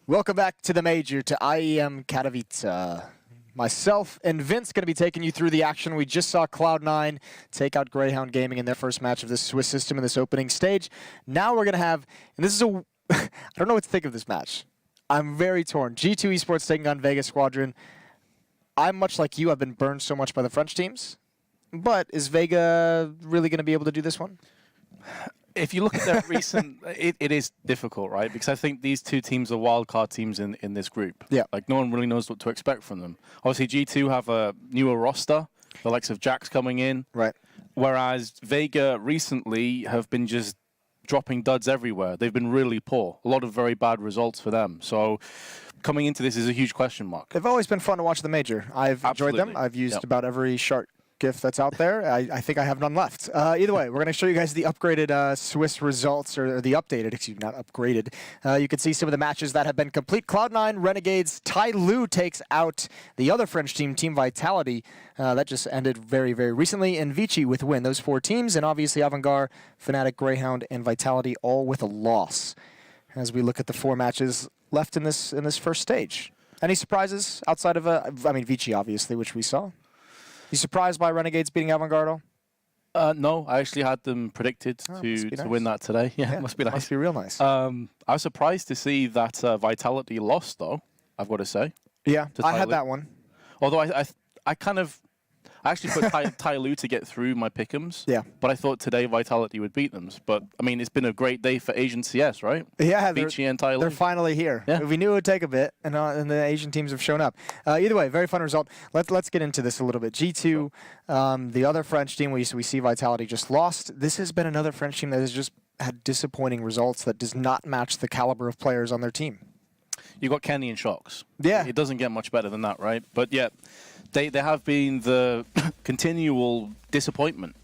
Welcome back to the Major, to IEM Katowice. Myself and Vince going to be taking you through the action. We just saw Cloud9 take out Greyhound Gaming in their first match of this Swiss system in this opening stage. Now we're going to have, and this is a, I don't know what to think of this match. I'm very torn. G2 Esports taking on Vega Squadron. I'm much like you. I've been burned so much by the French teams. But is Vega really going to be able to do this one? If you look at their recent, it is difficult, right? Because I think these two teams are wildcard teams in this group. Yeah. Like, no one really knows what to expect from them. Obviously, G2 have a newer roster, the likes of Jax coming in. Right. Whereas Vega recently have been just dropping duds everywhere. They've been really poor. A lot of very bad results for them. So coming into this is a huge question mark. They've always been fun to watch the Major. I've enjoyed them. I've used about every shark GIF that's out there. I think I have none left. Either way, we're going to show you guys the upgraded Swiss results, or the updated, excuse me, not upgraded. You can see some of the matches that have been complete. Cloud9, Renegades, Tai Lu takes out the other French team, Team Vitality. That just ended very, very recently. And Vici with a win. Those four teams, and obviously Avantgarde, Fnatic, Greyhound, and Vitality all with a loss. As we look at the four matches left in this first stage. Any surprises outside of, I mean, Vici, obviously, which we saw? You surprised by Renegades beating Avantgarde? No, I actually had them predicted to win that today. Yeah, must be nice. Must be real nice. I was surprised to see that Vitality lost, though, I've got to say. Yeah, I had that one. Although I kind of... I actually put Tai Lu to get through my pick'ems. Yeah. But I thought today Vitality would beat them. But, I mean, it's been a great day for Asian CS, right? Yeah, Vici and Tai Lu. They're finally here. Yeah. We knew it would take a bit, and the Asian teams have shown up. Either way, very fun result. Let's get into this a little bit. G2, the other French team, we see Vitality just lost. This has been another French team that has just had disappointing results that does not match the caliber of players on their team. You got Kenny and Shox. Yeah. It doesn't get much better than that, right? But, yeah. They have been the continual disappointment.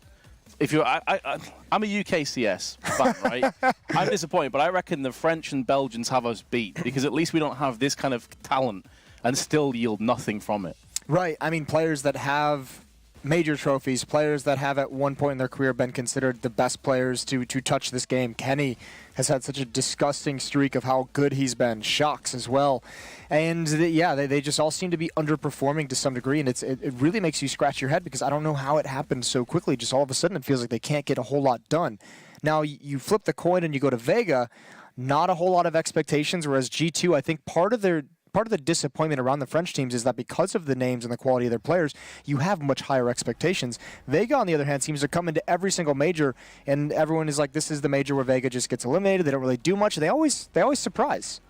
If you're, I'm a UK CS fan, right? I'm disappointed, but I reckon the French and Belgians have us beat because at least we don't have this kind of talent and still yield nothing from it. Right. I mean, players that have major trophies, players that have at one point in their career been considered the best players to touch this game. Kenny has had such a disgusting streak of how good he's been. Shox as well. And they just all seem to be underperforming to some degree, and it really makes you scratch your head because I don't know how it happened so quickly. Just all of a sudden it feels like they can't get a whole lot done. Now you flip the coin and you go to Vega, not a whole lot of expectations, whereas G2, I think part of the disappointment around the French teams is that because of the names and the quality of their players, you have much higher expectations. Vega, on the other hand, seems to come into every single major, and everyone is like, this is the major where Vega just gets eliminated. They don't really do much. They always surprise.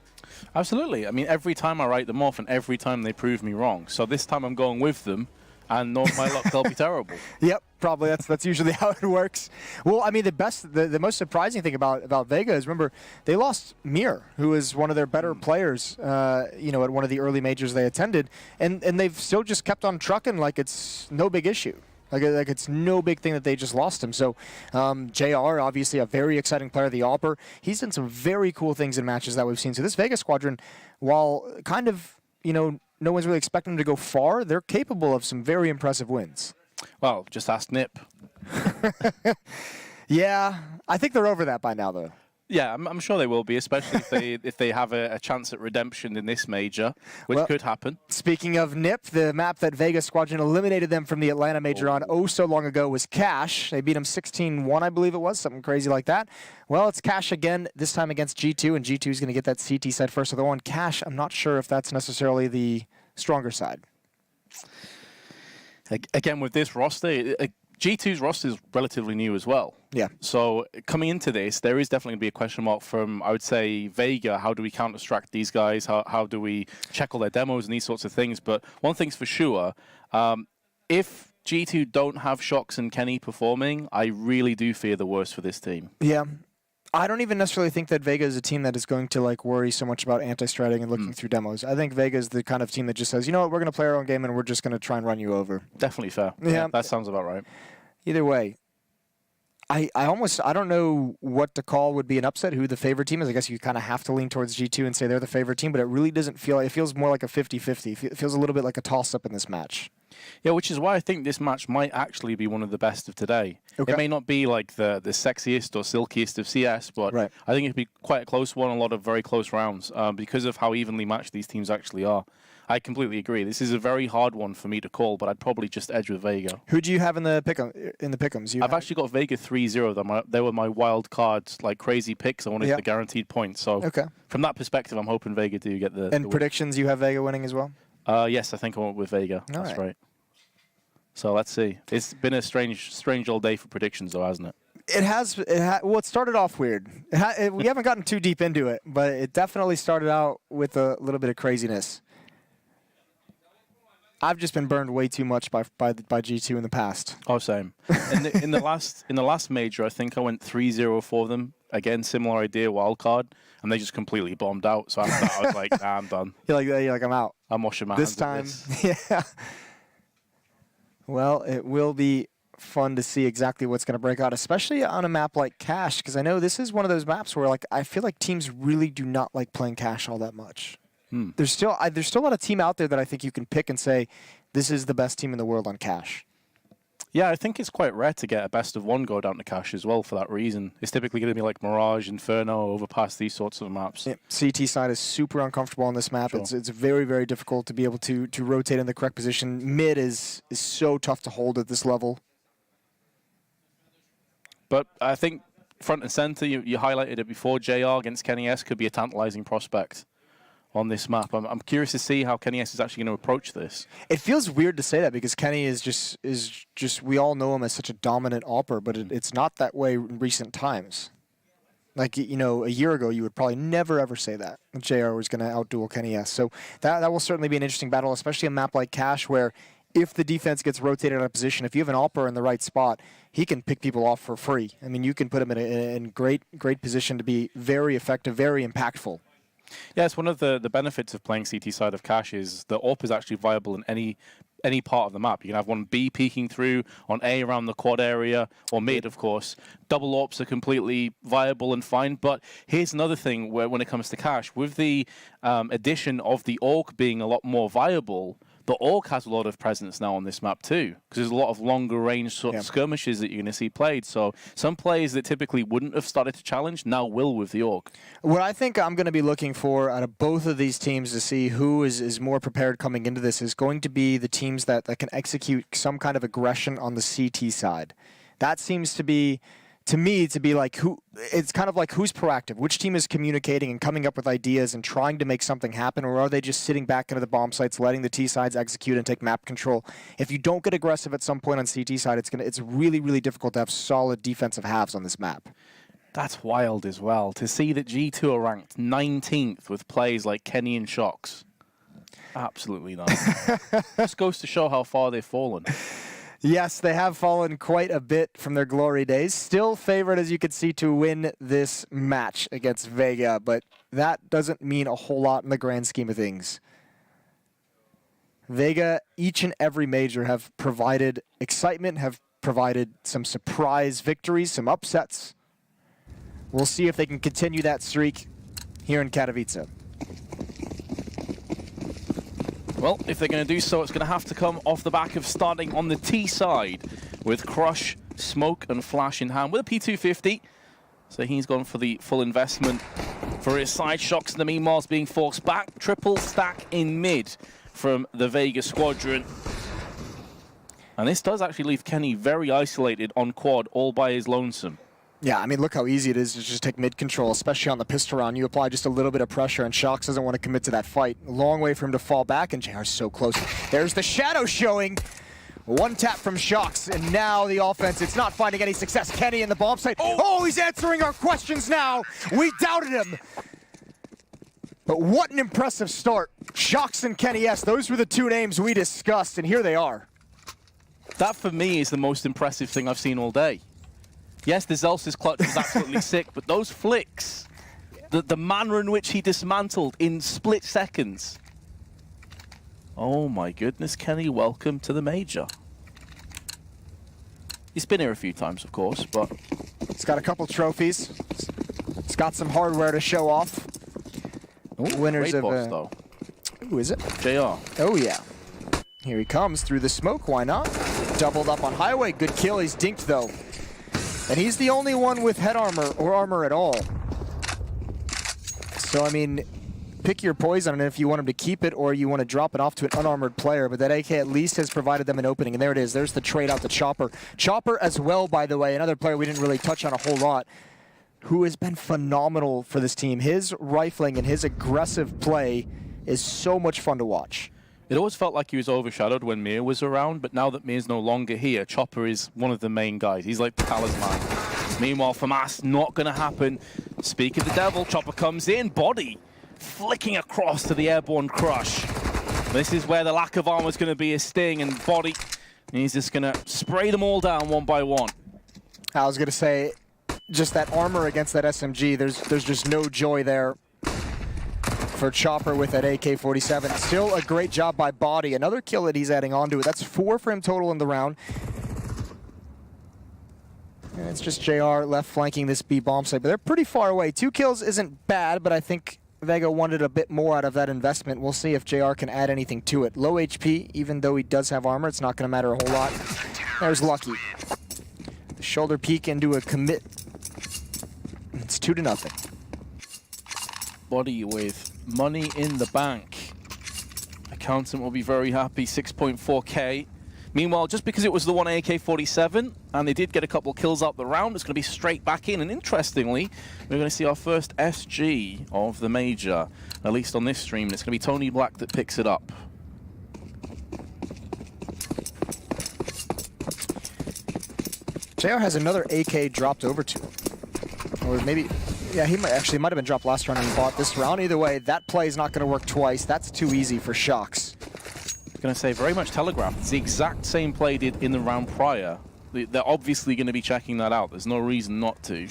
Absolutely. I mean, every time I write them off, and every time they prove me wrong. So this time I'm going with them, and knowing my luck, they'll be terrible. Yep, probably that's usually how it works. Well, I mean, the most surprising thing about Vega is, remember, they lost Mir, who is one of their better players, at one of the early majors they attended, and they've still just kept on trucking like it's no big issue. Like it's no big thing that they just lost him. So JR, obviously a very exciting player, the Alper. He's done some very cool things in matches that we've seen. So this Vega Squadron, while kind of, no one's really expecting them to go far, they're capable of some very impressive wins. Well, just ask Nip. Yeah, I think they're over that by now, though. Yeah, I'm sure they will be, especially if they have a chance at redemption in this major, which could happen. Speaking of Nip, the map that Vega Squadron eliminated them from the Atlanta major on so long ago was Cash. They beat them 16-1, I believe it was, something crazy like that. Well, it's Cash again, this time against G2, and G2 is going to get that CT side first. Although on Cash, I'm not sure if that's necessarily the stronger side. Again, with this roster, G2's roster is relatively new as well. Yeah. So coming into this, there is definitely going to be a question mark from, I would say, Vega. How do we counter-stract these guys? How do we check all their demos and these sorts of things? But one thing's for sure, if G2 don't have Shox and Kenny performing, I really do fear the worst for this team. Yeah. I don't even necessarily think that Vega is a team that is going to worry so much about anti-stratting and looking through demos. I think Vega is the kind of team that just says, you know what, we're going to play our own game and we're just going to try and run you over. Definitely fair. Yeah, that sounds about right. Either way, I don't know what to call would be an upset, who the favorite team is. I guess you kind of have to lean towards G2 and say they're the favorite team, but it really doesn't feel, it feels more like a 50-50. It feels a little bit like a toss-up in this match. Yeah, which is why I think this match might actually be one of the best of today. Okay. It may not be like the sexiest or silkiest of CS, but Right. I think it'd be quite a close one, a lot of very close rounds, because of how evenly matched these teams actually are. I completely agree. This is a very hard one for me to call, but I'd probably just edge with Vega. Who do you have in the pick'ems? I've actually got Vega 3-0. They were my wild cards, like crazy picks. I wanted the guaranteed points. So from that perspective, I'm hoping Vega do get the. And predictions, you have Vega winning as well? Yes, I think I went with Vega. That's right. So let's see. It's been a strange old day for predictions, though, hasn't it? It has. Well, it started off weird. We haven't gotten too deep into it, but it definitely started out with a little bit of craziness. I've just been burned way too much by G2 in the past. Oh, same. in the last major, I think I went 3-0 for them. Again, similar idea, wild card, and they just completely bombed out. So after that, I was like, nah, I'm done. You're like, I'm out. I'm washing my this hands time. Yeah. Well, it will be fun to see exactly what's going to break out, especially on a map like Cash, because I know this is one of those maps where I feel like teams really do not like playing Cash all that much. There's still a lot of team out there that I think you can pick and say, this is the best team in the world on Cash. Yeah, I think it's quite rare to get a best of one go down to Cash as well for that reason. It's typically going to be like Mirage, Inferno, Overpass, these sorts of maps. Yeah, CT side is super uncomfortable on this map. Sure. It's very, very difficult to be able to rotate in the correct position. Mid is so tough to hold at this level. But I think front and center, you highlighted it before, JR against Kenny S could be a tantalizing prospect on this map. I'm curious to see how Kenny S is actually going to approach this. It feels weird to say that because Kenny is just we all know him as such a dominant AWPer, but it's not that way in recent times. Like, a year ago, you would probably never ever say that JR was going to outduel Kenny S. So that will certainly be an interesting battle, especially a map like Cash where if the defense gets rotated out of position, if you have an AWPer in the right spot, he can pick people off for free. I mean, you can put him in great position to be very effective, very impactful. Yeah, it's one of the benefits of playing CT side of Cash is the AWP is actually viable in any part of the map. You can have one B peeking through, on A around the quad area, or mid, of course. Double AWPs are completely viable and fine. But here's another thing when it comes to Cash. With the addition of the AUG being a lot more viable, the AUG has a lot of presence now on this map too, because there's a lot of longer range sort of skirmishes that you're going to see played. So some players that typically wouldn't have started to challenge now will with the AUG. What I think I'm going to be looking for out of both of these teams to see who is more prepared coming into this is going to be the teams that can execute some kind of aggression on the CT side. That seems to be, to me, to be like it's kind of like who's proactive, which team is communicating and coming up with ideas and trying to make something happen, or are they just sitting back into the bomb sites, letting the T sides execute and take map control? If you don't get aggressive at some point on CT side, it's really, really difficult to have solid defensive halves on this map. That's wild as well, to see that G2 are ranked 19th with plays like Kenny and Shocks. Absolutely not. Just goes to show how far they've fallen. Yes, they have fallen quite a bit from their glory days. Still favored, as you can see, to win this match against Vega, but that doesn't mean a whole lot in the grand scheme of things. Vega, each and every major, have provided excitement, have provided some surprise victories, some upsets. We'll see if they can continue that streak here in Katowice. Well, if they're going to do so, it's going to have to come off the back of starting on the T side with Crush, Smoke, and Flash in hand with a P250. So he's gone for the full investment for his side. Shocks in the meanwhile is being forced back. Triple stack in mid from the Vega Squadron. And this does actually leave Kenny very isolated on quad, all by his lonesome. Yeah, I mean, look how easy it is to just take mid control, especially on the pistol round. You apply just a little bit of pressure, and Shocks doesn't want to commit to that fight. A long way for him to fall back, and JR's so close. There's the shadow showing. One tap from Shocks, and now the offense, it's not finding any success. Kenny in the bomb site. Oh, he's answering our questions now. We doubted him. But what an impressive start. Shocks and Kenny S, those were the two names we discussed, and here they are. That, for me, is the most impressive thing I've seen all day. Yes, the Zels's clutch was absolutely sick, but those flicks, the manner in which he dismantled in split seconds. Oh my goodness, Kenny, welcome to the major. He's been here a few times, of course, but... He's got a couple trophies. He's got some hardware to show off. Ooh, winners of... boss, though. Who is it? JR. Oh, yeah. Here he comes through the smoke, why not? Doubled up on highway, good kill, he's dinked though. And he's the only one with head armor or armor at all. So I mean, pick your poison if you want him to keep it or you want to drop it off to an unarmored player, but that AK at least has provided them an opening, and there it is, there's the trade out to Chopper. Chopper as well, by the way, another player we didn't really touch on a whole lot, who has been phenomenal for this team. His rifling and his aggressive play is so much fun to watch. It always felt like he was overshadowed when Mir was around, but now that Mir's no longer here, Chopper is one of the main guys. He's like the talisman. Meanwhile, FAMAS, not going to happen. Speak of the devil, Chopper comes in, body flicking across to the airborne crush. This is where the lack of armor is going to be his sting, and body, and he's just going to spray them all down one by one. I was going to say, just that armor against that SMG, there's just no joy there for Chopper with that AK-47. Still a great job by Body. Another kill that he's adding on to it. That's 4 for him total in the round. And it's just JR left flanking this B bomb site, but they're pretty far away. 2 kills isn't bad, but I think Vega wanted a bit more out of that investment. We'll see if JR can add anything to it. Low HP, even though he does have armor, it's not going to matter a whole lot. There's Lucky. The shoulder peek into a commit. It's 2-0. Body with money in the bank. Accountant will be very happy, 6.4k. Meanwhile, just because it was the one AK-47, and they did get a couple kills out the round, it's going to be straight back in. And interestingly, we're going to see our first SG of the major, at least on this stream. And it's going to be Tony Black that picks it up. JR has another AK dropped over to him. Or maybe, yeah, he might have been dropped last round and bought this round. Either way, that play is not going to work twice. That's too easy for Shocks. Going to say very much telegraphed. It's the exact same play did in the round prior. They're obviously going to be checking that out. There's no reason not to.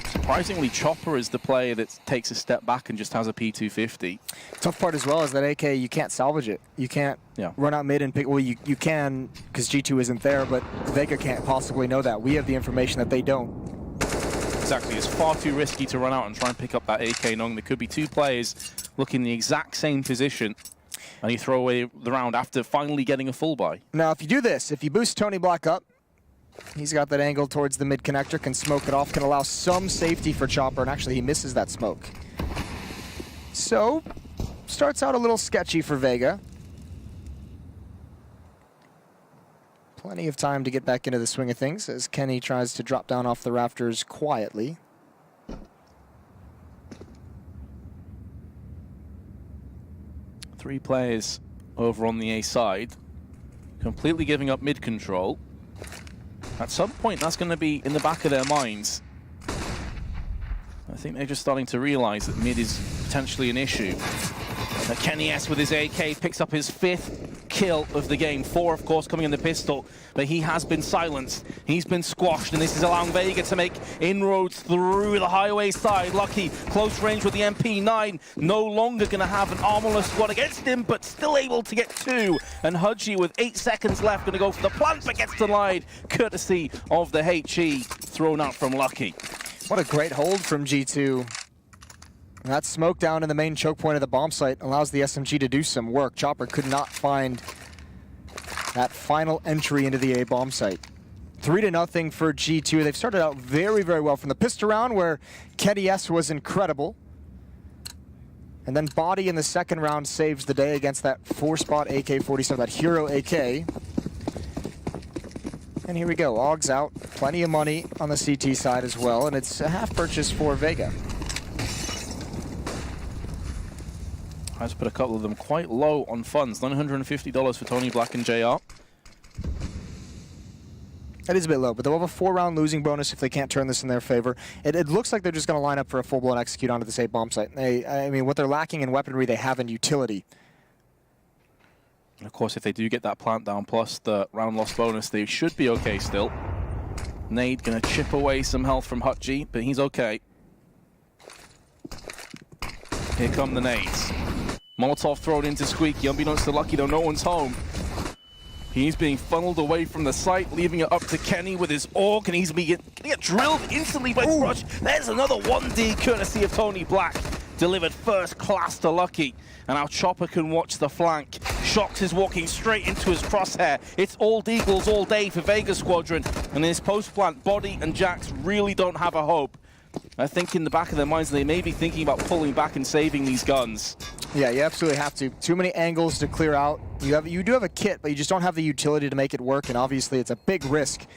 Surprisingly, Chopper is the player that takes a step back and just has a P250. Tough part as well is that AK, you can't salvage it. You can't run out mid and pick. Well, you can because G2 isn't there, but Vega can't possibly know that. We have the information that they don't. Exactly. It's far too risky to run out and try and pick up that AK, knowing there could be 2 players looking in the exact same position, and you throw away the round after finally getting a full buy. Now, if you do this, if you boost Tony Black up, he's got that angle towards the mid connector, can smoke it off, can allow some safety for Chopper, and actually he misses that smoke. So, starts out a little sketchy for Vega. Plenty of time to get back into the swing of things as Kenny tries to drop down off the rafters quietly. Three players over on the A side, completely giving up mid control. At some point, that's going to be in the back of their minds. I think they're just starting to realize that mid is potentially an issue. Kenny S with his AK picks up his 5th kill of the game. 4, of course, coming in the pistol, but he has been silenced. He's been squashed, and this is allowing Vega to make inroads through the highway side. Lucky, close range with the MP9. No longer going to have an armorless squad against him, but still able to get 2. And Hudgy, with 8 seconds left, going to go for the plant, but gets denied, courtesy of the HE thrown out from Lucky. What a great hold from G2. That smoke down in the main choke point of the bomb site allows the SMG to do some work. Chopper could not find that final entry into the A bomb site. 3-0 for G2. They've started out very, very well from the pistol round where Kenny S was incredible. And then Body in the second round saves the day against that 4-spot AK-47, that hero AK. And here we go, Og's out. Plenty of money on the CT side as well, and it's a half purchase for Vega. I just put a couple of them quite low on funds. $950 for Tony Black and JR. That is a bit low, but they'll have a 4-round losing bonus if they can't turn this in their favor. It looks like they're just going to line up for a full-blown execute onto this A bomb site. I mean, what they're lacking in weaponry, they have in utility. And of course, if they do get that plant down plus the round loss bonus, they should be okay still. Nade going to chip away some health from Hutji, but he's okay. Here come the nades. Molotov thrown into Squeaky, unbeknownst to Lucky, though no one's home. He's being funneled away from the site, leaving it up to Kenny with his AUG, and he's going to get drilled instantly by Crush. There's another 1D courtesy of Tony Black. Delivered first class to Lucky. And now Chopper can watch the flank. Shox is walking straight into his crosshair. It's all Deagles all day for Vega Squadron. And in this post-plant, Body and Jax really don't have a hope. I think in the back of their minds, they may be thinking about pulling back and saving these guns. Yeah, you absolutely have to. Too many angles to clear out. You do have a kit, but you just don't have the utility to make it work, and obviously it's a big risk.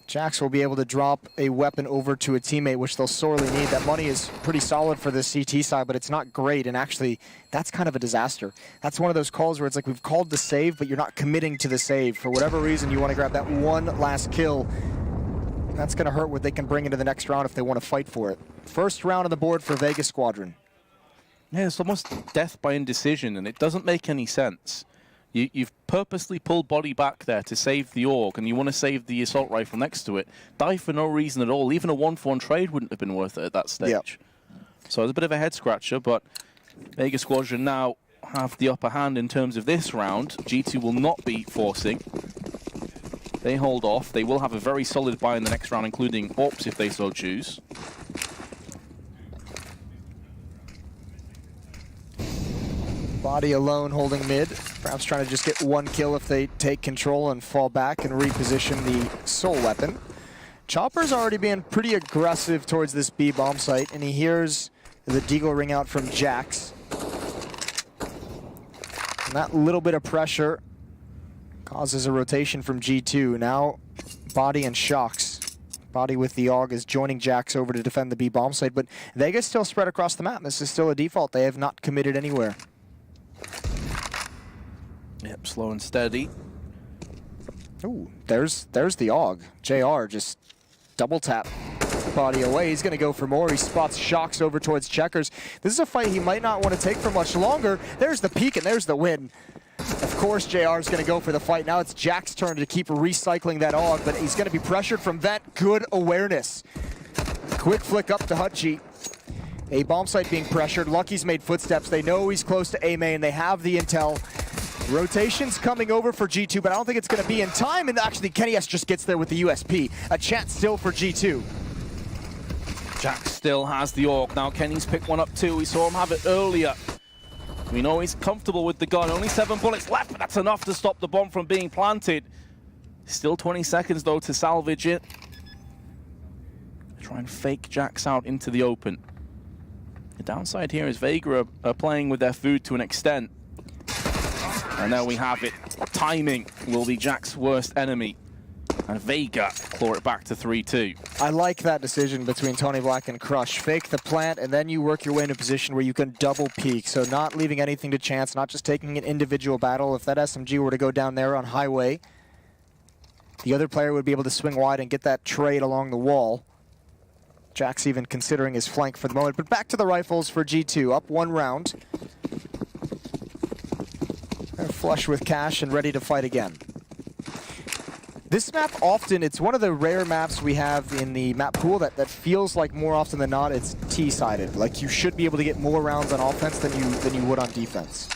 Jax will be able to drop a weapon over to a teammate, which they'll sorely need. That money is pretty solid for the CT side, but it's not great, and actually, that's kind of a disaster. That's one of those calls where it's like we've called the save, but you're not committing to the save. For whatever reason, you want to grab that one last kill. That's going to hurt what they can bring into the next round if they want to fight for it. First round on the board for Vega Squadron. Yeah, it's almost death by indecision, and it doesn't make any sense. You've purposely pulled Body back there to save the AUG, and you want to save the assault rifle next to it. Die for no reason at all. Even a 1-for-1 trade wouldn't have been worth it at that stage. Yep. So it's a bit of a head-scratcher, but Vega Squadron now have the upper hand in terms of this round. G2 will not be forcing. They hold off. They will have a very solid buy in the next round, including AWPs if they so choose. Body alone holding mid. Perhaps trying to just get one kill if they take control and fall back and reposition the soul weapon. Chopper's already being pretty aggressive towards this B bomb site, and he hears the Deagle ring out from Jax. And that little bit of pressure causes a rotation from G2. Now, Body and Shox. Body with the AUG is joining Jax over to defend the B bomb site, but Vega's still spread across the map. This is still a default. They have not committed anywhere. Yep, slow and steady. Ooh, there's the AUG. JR just double tap Body away. He's going to go for more. He spots Shox over towards Checkers. This is a fight he might not want to take for much longer. There's the peek and there's the win. Of course, JR is going to go for the fight. Now it's Jack's turn to keep recycling that AUG, but he's going to be pressured from Vent. Good awareness. Quick flick up to Hutchie. A bomb site being pressured. Lucky's made footsteps. They know he's close to A main. They have the intel. Rotation's coming over for G2, but I don't think it's going to be in time. And actually, Katowice just gets there with the USP. A chance still for G2. Jack still has the AUG. Now Kenny's picked one up too. We saw him have it earlier. We know he's comfortable with the gun. Only 7 bullets left, but that's enough to stop the bomb from being planted. Still 20 seconds, though, to salvage it. Try and fake Jax out into the open. The downside here is Vega are playing with their food to an extent. And there we have it. Timing will be Jack's worst enemy. And Vega claw it back to 3-2. I like that decision between Tony Black and Crush. Fake the plant, and then you work your way into a position where you can double peek. So not leaving anything to chance, not just taking an individual battle. If that SMG were to go down there on highway, the other player would be able to swing wide and get that trade along the wall. Jack's even considering his flank for the moment. But back to the rifles for G2. Up 1 round. They're flush with cash and ready to fight again. This map often, it's one of the rare maps we have in the map pool that feels like more often than not it's T-sided. Like you should be able to get more rounds on offense than you would on defense.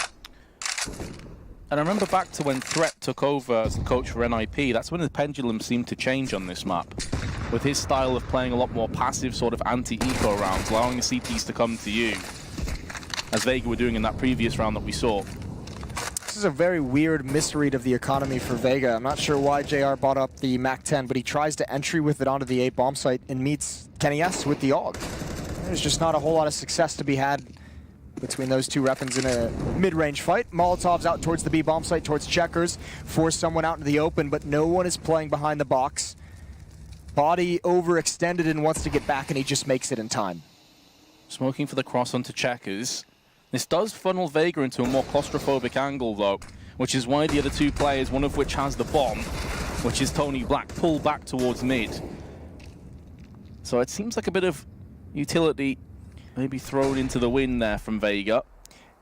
And I remember back to when Threat took over as the coach for NIP, that's when the pendulum seemed to change on this map. With his style of playing a lot more passive sort of anti-eco rounds, allowing the CTs to come to you, as Vega were doing in that previous round that we saw. This is a very weird misread of the economy for Vega. I'm not sure why JR bought up the MAC-10, but he tries to entry with it onto the A bomb site and meets Katowice with the AUG. There's just not a whole lot of success to be had between those two weapons in a mid-range fight. Molotov's out towards the B bomb site, towards Checkers, force someone out into the open, but no one is playing behind the box. Body overextended and wants to get back, and he just makes it in time. Smoking for the cross onto Checkers. This does funnel Vega into a more claustrophobic angle, though, which is why the other 2 players, one of which has the bomb, which is Tony Black, pull back towards mid. So it seems like a bit of utility maybe thrown into the wind there from Vega.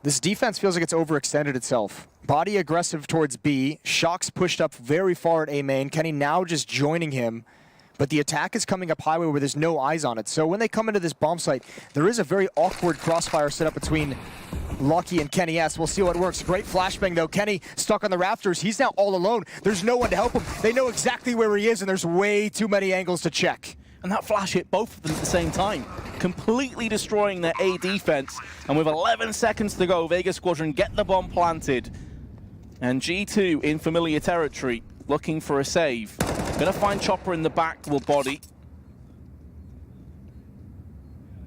This defense feels like it's overextended itself. Body aggressive towards B. Shox pushed up very far at A main. Kenny now just joining him. But the attack is coming up highway where there's no eyes on it. So when they come into this bomb site, there is a very awkward crossfire set up between Lucky and Katowice. We'll see how it works. Great flashbang, though. Kenny stuck on the rafters. He's now all alone. There's no one to help him. They know exactly where he is, and there's way too many angles to check. And that flash hit both of them at the same time. completely destroying their A defense. And with 11 seconds to go, Vega Squadron get the bomb planted. And G2 in familiar territory, looking for a save. Gonna find Chopper in the back, will body.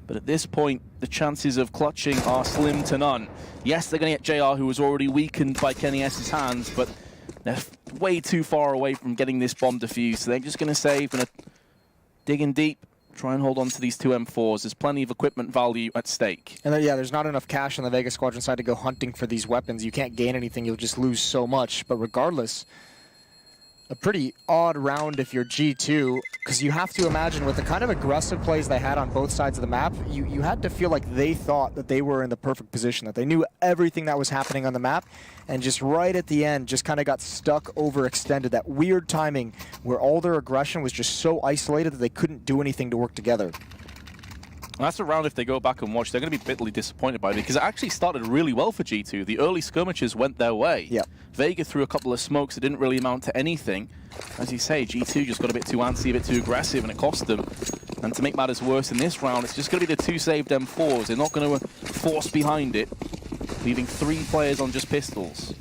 But at this point, the chances of clutching are slim to none. Yes, they're gonna get JR, who was already weakened by Kenny S's hands, but they're way too far away from getting this bomb defused. So they're just gonna save, gonna dig in deep, try and hold on to these two M4s. There's plenty of equipment value at stake. And then, yeah, there's not enough cash on the Vega Squadron side to go hunting for these weapons. You can't gain anything, you'll just lose so much. But regardless, a pretty odd round if you're G2, because you have to imagine with the kind of aggressive plays they had on both sides of the map, you had to feel like they thought that they were in the perfect position, that they knew everything that was happening on the map, and just right at the end just kind of got stuck overextended. That weird timing where all their aggression was just so isolated that they couldn't do anything to work together. And that's a round, if they go back and watch, they're going to be bitterly disappointed by it, because it actually started really well for G2. The early skirmishes went their way. Yep. Vega threw a couple of smokes that didn't really amount to anything. As you say, G2 just got a bit too antsy, a bit too aggressive, and it cost them. And to make matters worse in this round, it's just going to be the two saved M4s. They're not going to force behind it, leaving 3 players on just pistols.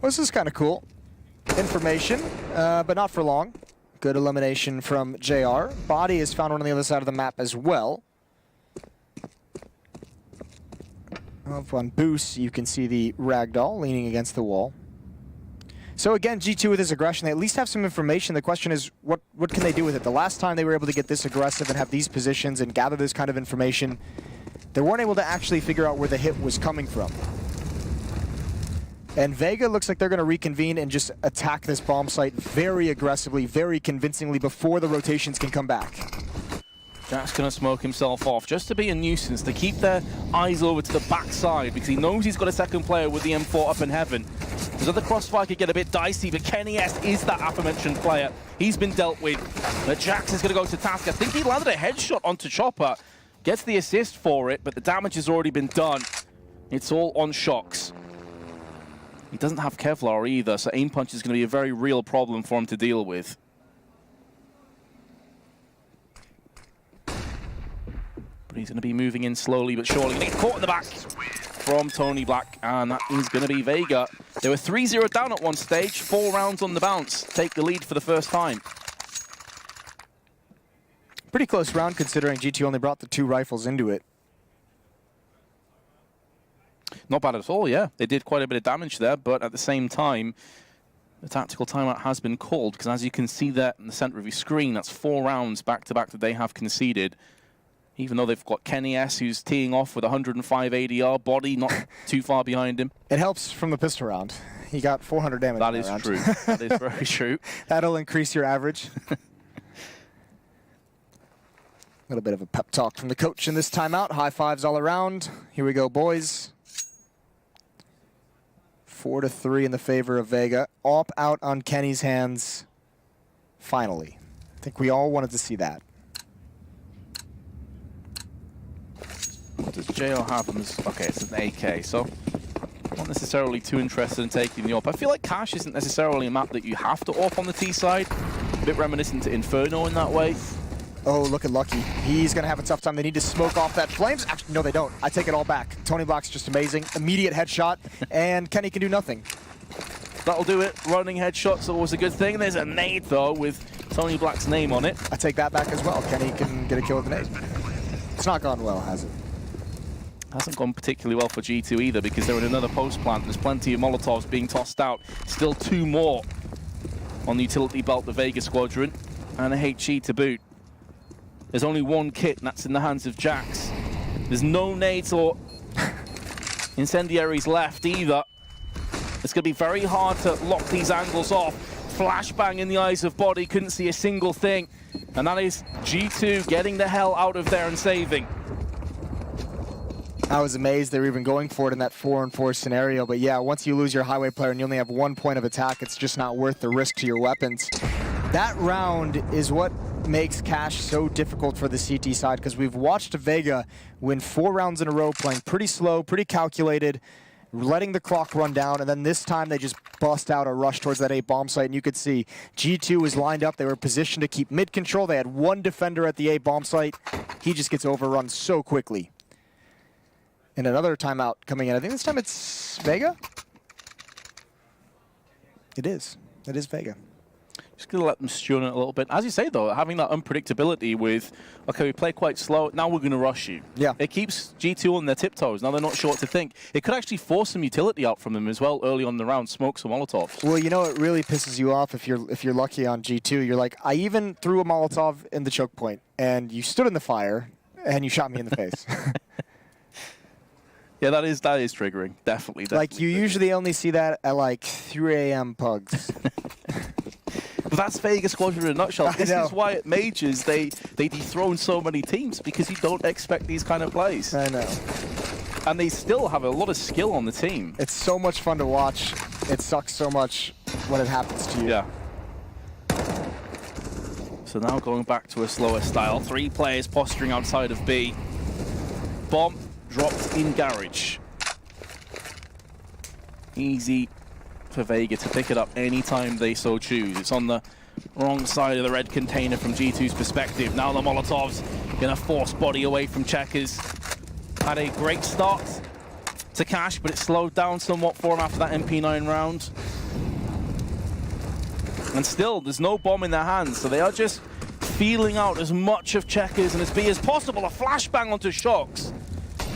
Well, this is kind of cool. Information, but not for long. Good elimination from JR. Body is found on the other side of the map as well. Up on boost, you can see the ragdoll leaning against the wall. So again, G2 with his aggression, they at least have some information. The question is, what can they do with it? The last time they were able to get this aggressive and have these positions and gather this kind of information, they weren't able to actually figure out where the hit was coming from. And Vega looks like they're going to reconvene and just attack this bomb site very aggressively, very convincingly before the rotations can come back. Jack's going to smoke himself off just to be a nuisance, to keep their eyes over to the backside, because he knows he's got a second player with the M4 up in heaven. So the crossfire could get a bit dicey, but Kenny S is that aforementioned player. He's been dealt with. But Jax is going to go to task. I think he landed a headshot onto Chopper. Gets the assist for it, but the damage has already been done. It's all on shocks. He doesn't have Kevlar either, so aim punch is going to be a very real problem for him to deal with. But he's going to be moving in slowly but surely. Going to get caught in the back from Tony Black, and that is going to be Vega. They were 3-0 down at one stage, 4 rounds on the bounce. Take the lead for the first time. Pretty close round considering G2 only brought the 2 rifles into it. Not bad at all, yeah. They did quite a bit of damage there, but at the same time, the tactical timeout has been called, because as you can see there in the center of your screen, that's 4 rounds back-to-back that they have conceded. Even though they've got Kenny S, who's teeing off with 105 ADR, body not too far behind him. It helps from the pistol round. He got 400 damage. That is true. That is very true. That'll increase your average. A little bit of a pep talk from the coach in this timeout. High fives all around. Here we go, boys. 4-3 in the favor of Vega. Op out on Kenny's hands. Finally. I think we all wanted to see that. What does JO have on this? Okay, it's an AK, so not necessarily too interested in taking the AWP. I feel like Cash isn't necessarily a map that you have to AWP on the T side. A bit reminiscent to Inferno in that way. Oh, look at Lucky. He's going to have a tough time. They need to smoke off that flames. Actually, no, they don't. I take it all back. Tony Black's just amazing. Immediate headshot, and Kenny can do nothing. That'll do it. Running headshot's always a good thing. There's a nade, though, with Tony Black's name on it. I take that back as well. Kenny can get a kill with the nade. It's not gone well, has it? Hasn't gone particularly well for G2 either, because they're in another post plant. There's plenty of Molotovs being tossed out. Still 2 more on the utility belt, the Vega Squadron, and a HE to boot. There's only 1 kit, and that's in the hands of Jax. There's no nades or incendiaries left either. It's going to be very hard to lock these angles off. Flashbang in the eyes of Body, couldn't see a single thing. And that is G2 getting the hell out of there and saving. I was amazed they were even going for it in that 4-on-4 scenario. But yeah, once you lose your highway player and you only have 1 point of attack, it's just not worth the risk to your weapons. That round is what makes Cash so difficult for the CT side, because we've watched Vega win 4 rounds in a row playing pretty slow, pretty calculated, letting the clock run down, and then this time they just bust out a rush towards that A bomb site, and you could see G2 was lined up. They were positioned to keep mid control. They had one defender at the A bomb site. He just gets overrun so quickly. And another timeout coming in. I think this time it's Vega? It is. It is Vega. Just going to let them stew on it a little bit. As you say, though, having that unpredictability with, okay, we play quite slow, now we're going to rush you. Yeah. It keeps G2 on their tiptoes. Now they're not sure what to think. It could actually force some utility out from them as well early on in the round, smoke some Molotovs. Well, you know, it really pisses you off if you're lucky on G2. You're like, I even threw a Molotov in the choke point, and you stood in the fire, and you shot me in the face. Yeah, that is triggering. Definitely. Like, you usually only see that at, like, 3 a.m. pugs. But that's Vega Squadron in a nutshell. This is why at Majors they dethrone so many teams, because you don't expect these kind of plays. I know. And they still have a lot of skill on the team. It's so much fun to watch. It sucks so much when it happens to you. Yeah. So now going back to a slower style. 3 players posturing outside of B. Bomb dropped in garage. Easy for Vega to pick it up anytime they so choose. It's on the wrong side of the red container from G2's perspective. Now the Molotovs gonna force body away from Checkers. Had a great start to Cash, but it slowed down somewhat for him after that MP9 round. And still, there's no bomb in their hands, so they are just feeling out as much of Checkers and as B as possible. A flashbang onto Shocks.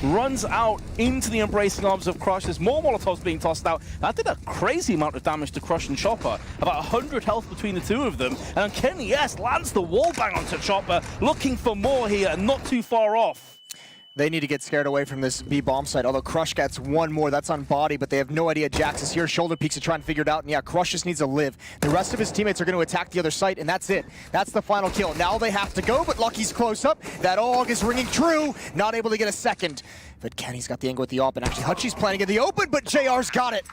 Runs out into the embracing arms of Crush. There's more Molotovs being tossed out. That did a crazy amount of damage to Crush and Chopper. About 100 health between the two of them. And Kenny, yes, lands the wall bang onto Chopper. Looking for more here, and not too far off. They need to get scared away from this B bomb site, although Crush gets one more. That's on body, but they have no idea Jax is here. Shoulder peeks to try and figure it out, and yeah, Crush just needs to live. The rest of his teammates are going to attack the other site, and that's it. That's the final kill. Now they have to go, but Lucky's close up. That AUG is ringing true. Not able to get a second. But Kenny's got the angle with the AWP, and actually Hutchie's planning in the open, but JR's got it.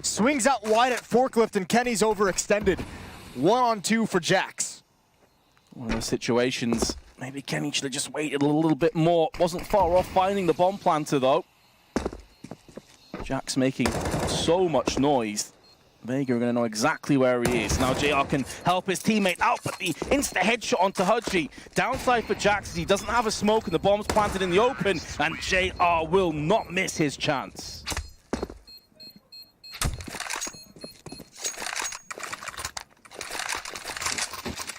Swings out wide at Forklift, and Kenny's overextended. 1-on-2 for Jax. One of those situations. Maybe Kenny should have just waited a little bit more. Wasn't far off finding the bomb planter, though. Jack's making so much noise. Vega are going to know exactly where he is. Now JR can help his teammate out, but the insta-headshot onto Hudgy. Downside for Jax is he doesn't have a smoke and the bomb's planted in the open, and JR will not miss his chance.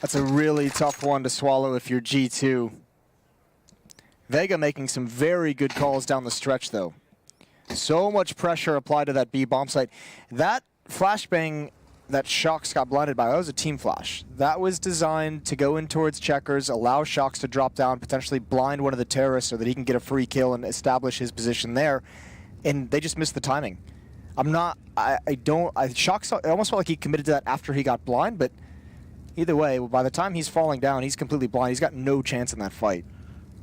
That's a really tough one to swallow if you're G2. Vega making some very good calls down the stretch, though. So much pressure applied to that B bomb site. That flashbang that Shocks got blinded by, that was a team flash. That was designed to go in towards Checkers, allow Shocks to drop down, potentially blind one of the terrorists so that he can get a free kill and establish his position there. And they just missed the timing. Shocks, it almost felt like he committed to that after he got blind, but either way, by the time he's falling down, he's completely blind. He's got no chance in that fight.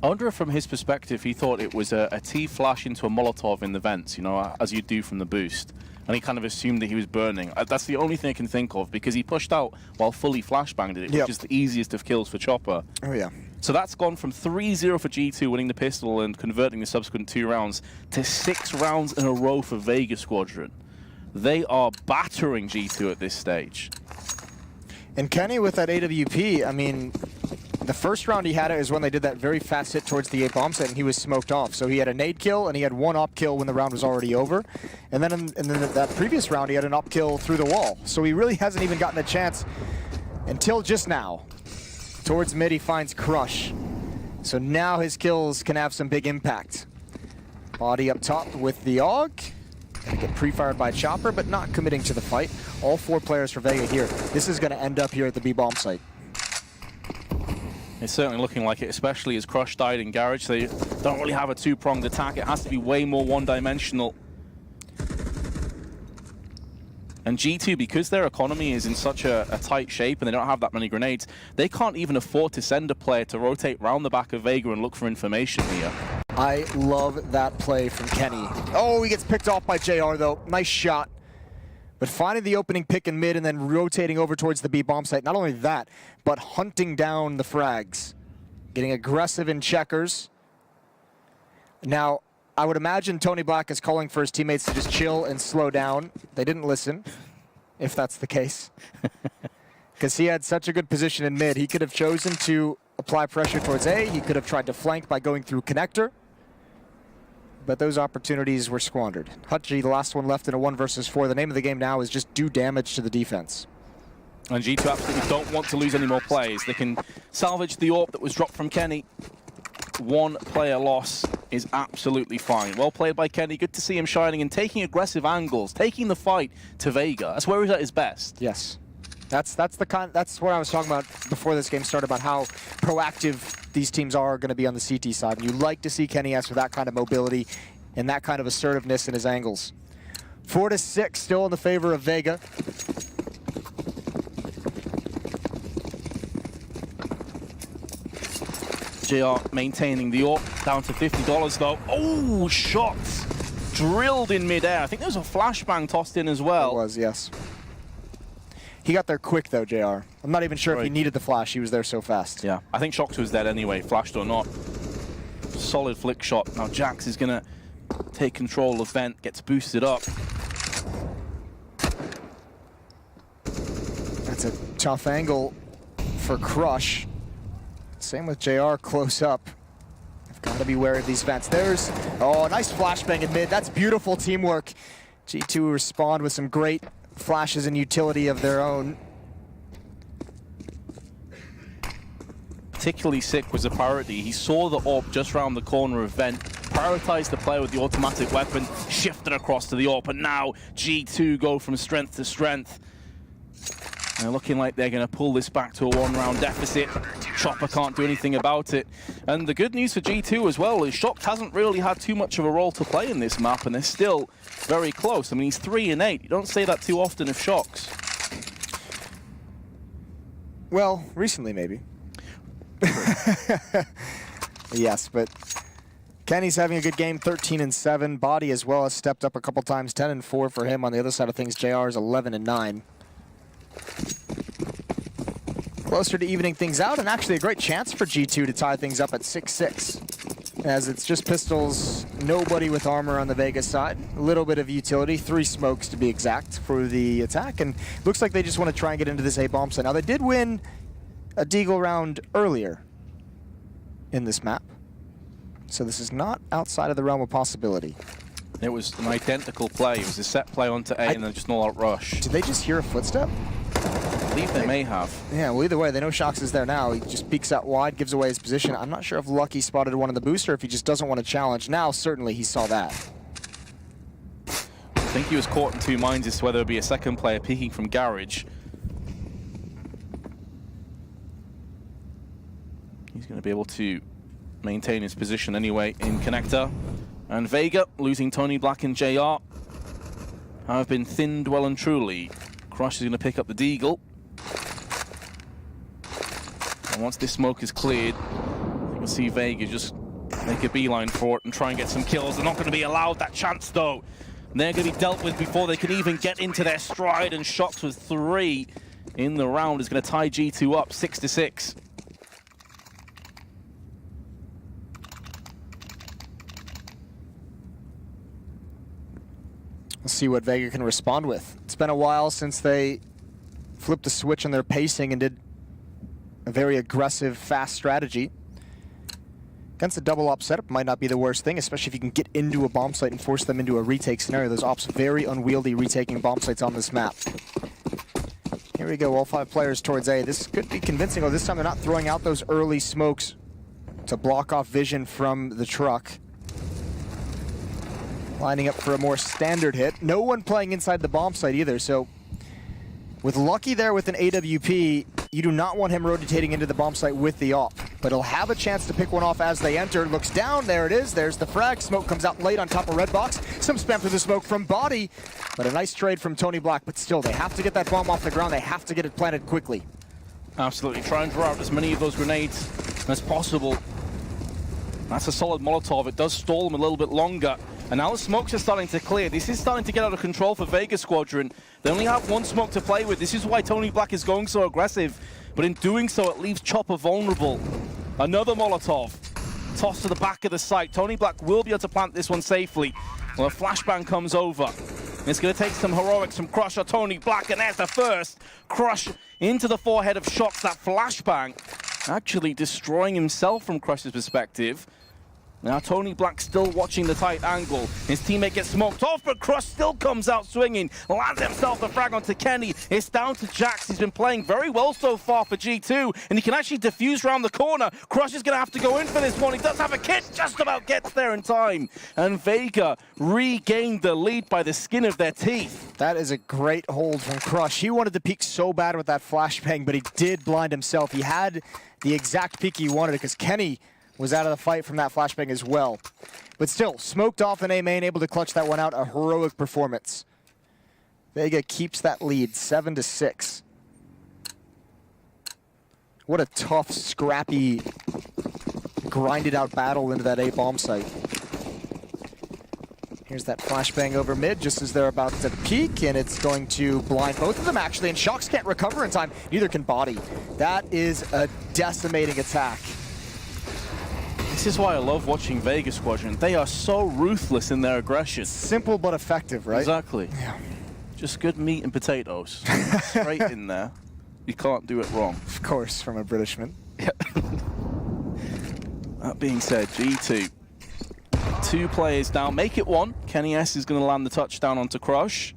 I wonder if from his perspective he thought it was a T-flash into a Molotov in the vents, you know, as you do from the boost. And he kind of assumed that he was burning. That's the only thing I can think of, because he pushed out while fully flashbanged it, which is the easiest of kills for Chopper. Oh, yeah. So that's gone from 3-0 for G2, winning the pistol and converting the subsequent 2 rounds, to 6 rounds in a row for Vega Squadron. They are battering G2 at this stage. And Kenny with that AWP, I mean, the first round he had it is when they did that very fast hit towards the A bomb set and he was smoked off. So he had a nade kill and he had 1 op kill when the round was already over. And then that previous round he had an op kill through the wall. So he really hasn't even gotten a chance until just now. Towards mid he finds Crush. So now his kills can have some big impact. Body up top with the AUG. Gonna get pre-fired by Chopper, but not committing to the fight. All 4 players for Vega here. This is gonna end up here at the B bomb site. It's certainly looking like it, especially as Crush died in Garage. They don't really have a 2-pronged attack. It has to be way more one-dimensional. And G2, because their economy is in such a tight shape and they don't have that many grenades, they can't even afford to send a player to rotate round the back of Vega and look for information here. I love that play from Kenny. Oh, he gets picked off by JR, though. Nice shot. But finding the opening pick in mid and then rotating over towards the B bomb site. Not only that, but hunting down the frags. Getting aggressive in Checkers. Now, I would imagine Tony Black is calling for his teammates to just chill and slow down. They didn't listen, if that's the case. Because he had such a good position in mid. He could have chosen to apply pressure towards A. He could have tried to flank by going through connector. But those opportunities were squandered. Hutji, the last one left in a 1 versus 4. The name of the game now is just do damage to the defense. And G2 absolutely don't want to lose any more plays. They can salvage the AWP that was dropped from Kenny. 1 player loss is absolutely fine. Well played by Kenny. Good to see him shining and taking aggressive angles, taking the fight to Vega. That's where he's at his best. Yes. That's what I was talking about before this game started, about how proactive these teams are going to be on the CT side. And you like to see Kenny S with that kind of mobility and that kind of assertiveness in his angles. 4-6 still in the favor of Vega. JR maintaining the AWP, down to $50 though. Oh, shots drilled in midair. I think there was a flashbang tossed in as well. It was, yes. He got there quick though, JR. I'm not even sure if he needed the flash. He was there so fast. Yeah, I think Shox was dead anyway, flashed or not. Solid flick shot. Now Jax is gonna take control of Vent, gets boosted up. That's a tough angle for Crush. Same with JR close up. I've got to be wary of these vents. There's, oh, nice flashbang in mid. That's beautiful teamwork. G2 respond with some great flashes and utility of their own. Particularly sick was a priority. He saw the AWP just round the corner of Vent, prioritized the player with the automatic weapon, shifted across to the AWP, and now G2 go from strength to strength. And they're looking like they're going to pull this back to a 1-round deficit. Chopper can't do anything about it. And the good news for G2 as well is Shox hasn't really had too much of a role to play in this map, and they're still very close. I mean, he's 3-8. You don't say that too often of Shox. Well, recently maybe. Yes, but Kenny's having a good game, 13-7. Body as well has stepped up a couple times, 10-4 for him. On the other side of things, JR is 11-9. Closer to evening things out, and actually a great chance for G2 to tie things up at 6-6. As it's just pistols, nobody with armor on the Vega side. A little bit of utility, 3 smokes to be exact for the attack, and looks like they just want to try and get into this A bomb site. Now they did win a Deagle round earlier in this map, so this is not outside of the realm of possibility. It was an identical play. It was a set play onto A and then just an all-out rush. Did they just hear a footstep? I believe they may have. Yeah, well, either way, they know Shox is there now. He just peeks out wide, gives away his position. I'm not sure if Lucky spotted one in the booster, if he just doesn't want to challenge. Now, certainly, he saw that. I think he was caught in 2 minds as to whether it would be a second player peeking from Garage. He's going to be able to maintain his position anyway in connector. And Vega, losing Tony Black and JR, have been thinned well and truly. Crush is going to pick up the Deagle. And once this smoke is cleared, you can see Vega just make a beeline for it and try and get some kills. They're not going to be allowed that chance, though. And they're going to be dealt with before they can even get into their stride. And Shox with 3 in the round is going to tie G2 up 6-6. Let's see what Vega can respond with. It's been a while since they flipped the switch on their pacing and did a very aggressive, fast strategy. Against a double op setup might not be the worst thing, especially if you can get into a bomb site and force them into a retake scenario. Those ops very unwieldy retaking bomb sites on this map. Here we go, all 5 players towards A. This could be convincing. Oh, this time they're not throwing out those early smokes to block off vision from the truck. Lining up for a more standard hit. No one playing inside the bomb site either, so with Lucky there with an AWP, you do not want him rotating into the bomb site with the AWP, but he'll have a chance to pick one off as they enter. Looks down, there it is, there's the frag. Smoke comes out late on top of Red Box. Some spam through the smoke from Body, but a nice trade from Tony Black, but still, they have to get that bomb off the ground. They have to get it planted quickly. Absolutely, try and draw out as many of those grenades as possible. That's a solid Molotov. It does stall them a little bit longer. And now the smokes are starting to clear. This is starting to get out of control for Vega Squadron. They only have 1 smoke to play with. This is why Tony Black is going so aggressive. But in doing so, it leaves Chopper vulnerable. Another Molotov. Toss to the back of the site. Tony Black will be able to plant this one safely. Well, a flashbang comes over. It's going to take some heroics from Crush or Tony Black, and there's the first. Crush into the forehead of Shox. That flashbang actually destroying himself from Crush's perspective. Now Tony Black still watching the tight angle. His teammate gets smoked off, but Crush still comes out swinging. Lands himself the frag onto Kenny. It's down to Jax. He's been playing very well so far for G2, and he can actually defuse around the corner. Crush is going to have to go in for this one. He does have a kit, just about gets there in time. And Vega regained the lead by the skin of their teeth. That is a great hold from Crush. He wanted to peek so bad with that flashbang, but he did blind himself. He had the exact peek he wanted because Kenny was out of the fight from that flashbang as well. But still, smoked off in A main, able to clutch that one out. A heroic performance. Vega keeps that lead, 7-6. What a tough, scrappy, grinded out battle into that A bomb site. Here's that flashbang over mid just as they're about to peek, and it's going to blind both of them actually, and Shox can't recover in time. Neither can Body. That is a decimating attack. This is why I love watching Vega Squadron. They are so ruthless in their aggression. Simple but effective, right? Exactly. Yeah. Just good meat and potatoes. Straight in there. You can't do it wrong. Of course, from a Britishman. Yeah. That being said, G2. 2 players down. Make it 1. Kenny S is going to land the touchdown onto Crush.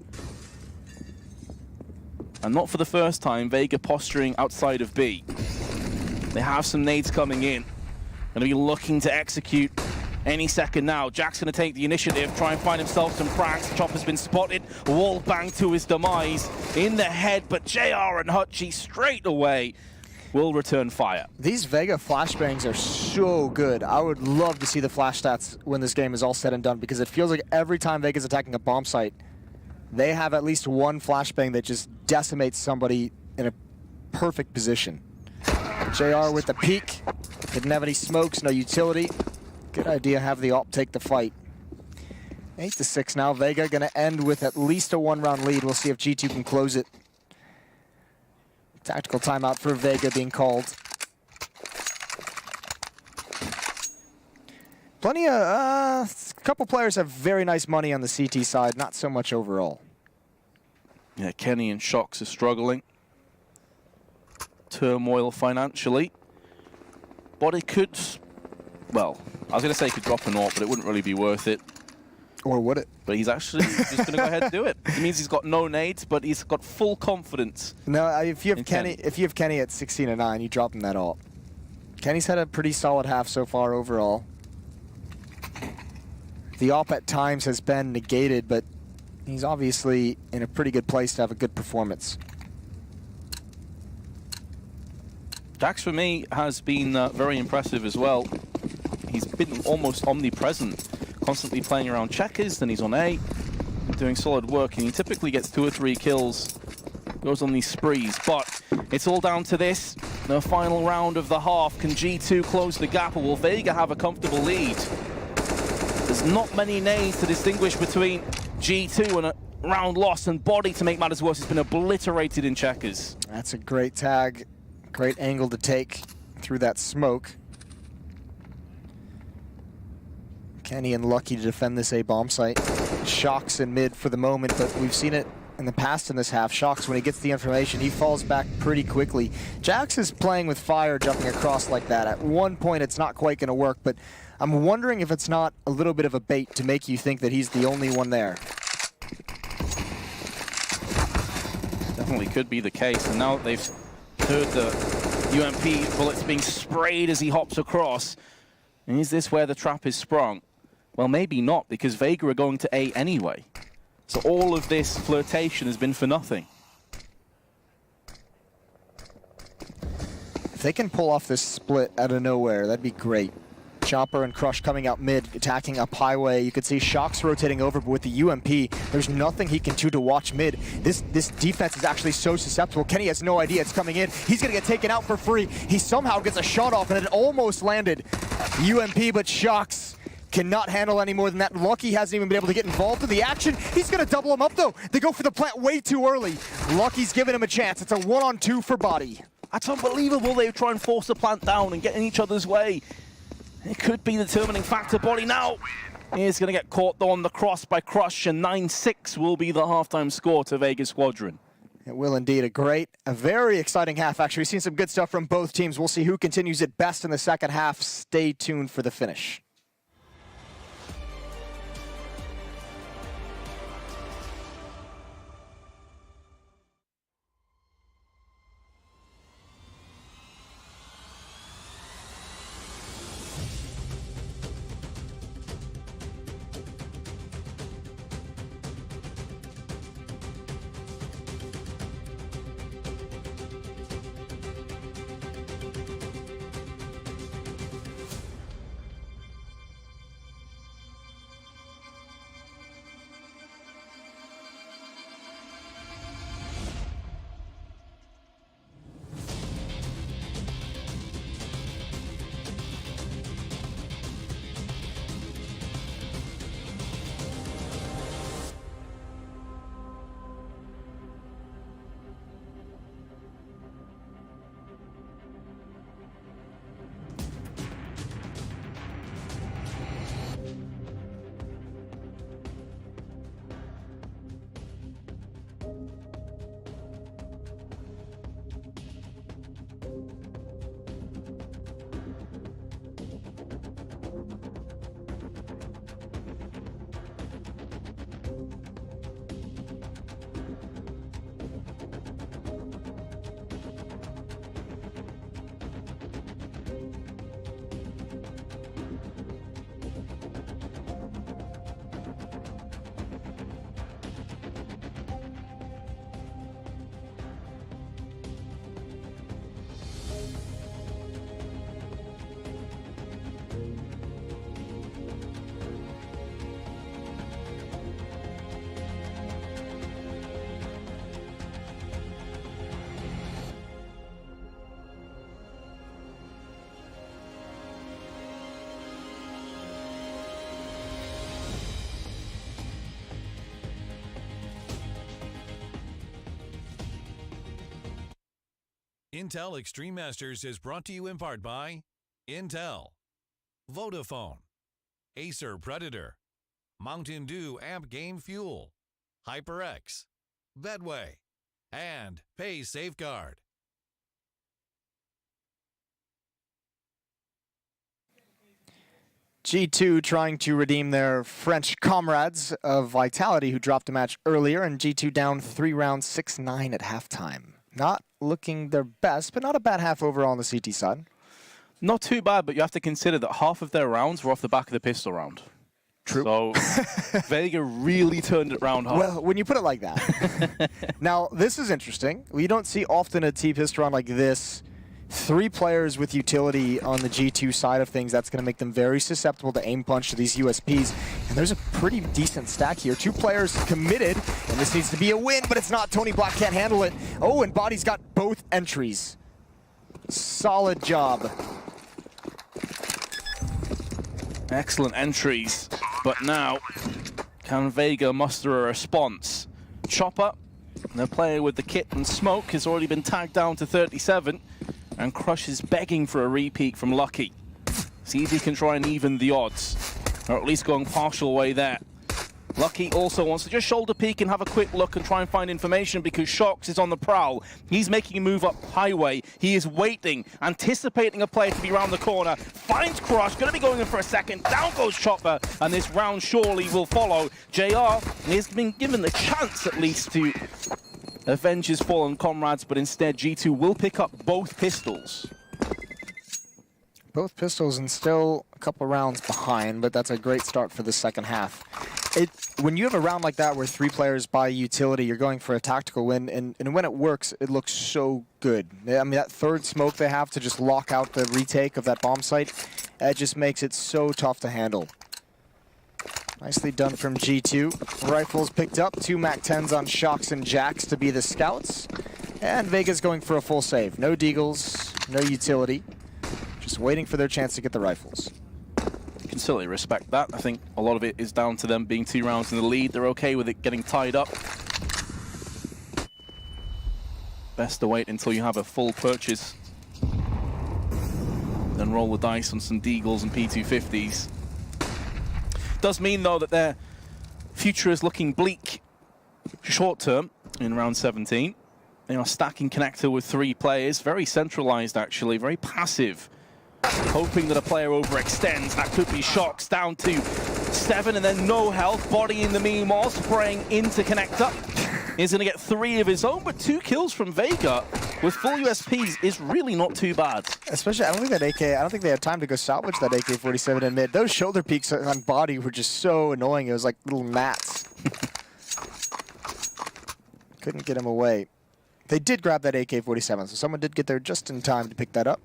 And not for the first time, Vega posturing outside of B. They have some nades coming in. Going to be looking to execute any second now. Jack's going to take the initiative, try and find himself some frags. Chopper's been spotted. Wall bang to his demise in the head, but JR and Hutchie straight away will return fire. These Vega flashbangs are so good. I would love to see the flash stats when this game is all said and done, because it feels like every time Vega's attacking a bomb site, they have at least one flashbang that just decimates somebody in a perfect position. JR with the peek. Didn't have any smokes, no utility. Good idea, have the op take the fight. 8-6 now. Vega gonna end with at least a 1-round lead. We'll see if G2 can close it. Tactical timeout for Vega being called. Plenty of, a couple players have very nice money on the CT side, not so much overall. Yeah, Kenny and Shox are struggling. Turmoil financially. But it could, well, I was going to say he could drop an AWP, but it wouldn't really be worth it. Or would it? But he's actually just going to go ahead and do it. It means he's got no nades, but he's got full confidence. No, if you have Kenny at 16-9, you drop him that AWP. Kenny's had a pretty solid half so far overall. The AWP at times has been negated, but he's obviously in a pretty good place to have a good performance. Jax, for me, has been very impressive as well. He's been almost omnipresent, constantly playing around checkers, then he's on A, doing solid work, and he typically gets 2 or 3 kills, goes on these sprees. But it's all down to this, the final round of the half. Can G2 close the gap, or will Vega have a comfortable lead? There's not many nades to distinguish between G2 and a round loss, and Body, to make matters worse, has been obliterated in checkers. That's a great tag. Great angle to take through that smoke. Kenny and Lucky to defend this A bomb site. Shox in mid for the moment, but we've seen it in the past in this half. Shox, when he gets the information, he falls back pretty quickly. Jax is playing with fire, jumping across like that. At one point, it's not quite going to work, but I'm wondering if it's not a little bit of a bait to make you think that he's the only one there. Definitely could be the case, and now they've heard the UMP bullets being sprayed as he hops across. And is this where the trap is sprung? Well, maybe not, because Vega are going to A anyway. So all of this flirtation has been for nothing. If they can pull off this split out of nowhere, that'd be great. Chopper and Crush coming out mid, attacking up highway. You could see Shox rotating over, but with the UMP, there's nothing he can do to watch mid. This defense is actually so susceptible. Kenny has no idea it's coming in. He's gonna get taken out for free. He somehow gets a shot off, and it almost landed. UMP, but Shox cannot handle any more than that. Lucky hasn't even been able to get involved in the action. He's gonna double him up though. They go for the plant way too early. Lucky's giving him a chance. It's a 1-on-2 for Body. That's unbelievable. They try and force the plant down and get in each other's way. It could be the determining factor. Body now is going to get caught though on the cross by Crush, and 9-6 will be the halftime score to Vega Squadron. It will indeed. A very exciting half, actually. We've seen some good stuff from both teams. We'll see who continues it best in the second half. Stay tuned for the finish. Intel Extreme Masters is brought to you in part by Intel, Vodafone, Acer Predator, Mountain Dew Amp Game Fuel, HyperX, Bedway, and Pay Safeguard. G2 trying to redeem their French comrades of Vitality, who dropped a match earlier, and G2 down 3 rounds, 6-9 at halftime. Not looking their best, but not a bad half overall on the CT side. Not too bad, but you have to consider that half of their rounds were off the back of the pistol round. True. So Vega really turned it round hard. Well, when you put it like that. Now, this is interesting. We don't see often a T-pistol round like this. 3 players with utility on the G2 side of things. That's going to make them very susceptible to aim punch to these USPs. And there's a pretty decent stack here. 2 players committed, and this needs to be a win, but it's not. Tony Black can't handle it. Oh, and Body's got both entries. Solid job. Excellent entries, but now can Vega muster a response? Chopper, the player with the kit and smoke, has already been tagged down to 37. And Crush is begging for a repeat from Lucky. See if he can try and even the odds, or at least going partial way there. Lucky also wants to just shoulder peek and have a quick look and try and find information because Shox is on the prowl. He's making a move up highway. He is waiting, anticipating a player to be around the corner. Finds Crush, going to be going in for a second. Down goes Chopper, and this round surely will follow. JR has been given the chance at least to avenge his fallen comrades, but instead G2 will pick up both pistols. Both pistols and still a couple rounds behind, but that's a great start for the second half. When you have a round like that where 3 players buy utility, you're going for a tactical win, and when it works, it looks so good. I mean, that third smoke they have to just lock out the retake of that bomb site, it just makes it so tough to handle. Nicely done from G2. Rifles picked up, 2 MAC-10s on Shox and Jax to be the scouts. And Vega's going for a full save. No deagles, no utility. Just waiting for their chance to get the rifles. You can certainly respect that. I think a lot of it is down to them being 2 rounds in the lead. They're okay with it getting tied up. Best to wait until you have a full purchase. then roll the dice on some Deagles and P250s. Does mean, though, that their future is looking bleak short term in round 17. They are stacking connector with 3 players. Very centralized, actually. Very passive. Hoping that a player overextends. That could be Shocks down to 7 and then no health. Body in the meanwhile, spraying into connector. He's going to get 3 of his own, but 2 kills from Vega with full USPs is really not too bad. Especially, I don't think they had time to go salvage that AK-47 in mid. Those shoulder peaks on body were just so annoying. It was like little gnats. Couldn't get him away. They did grab that AK-47, so someone did get there just in time to pick that up.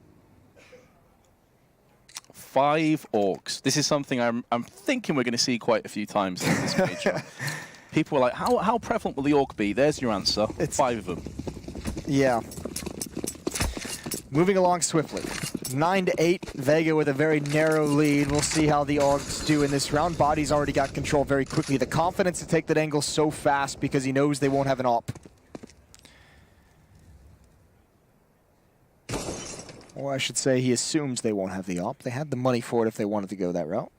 5 orcs. This is something I'm thinking we're going to see quite a few times in this major. People are like, how prevalent will the orc be? There's your answer. It's 5 of them. Yeah. Moving along swiftly. 9-8, Vega with a very narrow lead. We'll see how the orcs do in this round. Body's already got control very quickly. The confidence to take that angle so fast because he knows they won't have an op. Or I should say he assumes they won't have the op. They had the money for it if they wanted to go that route.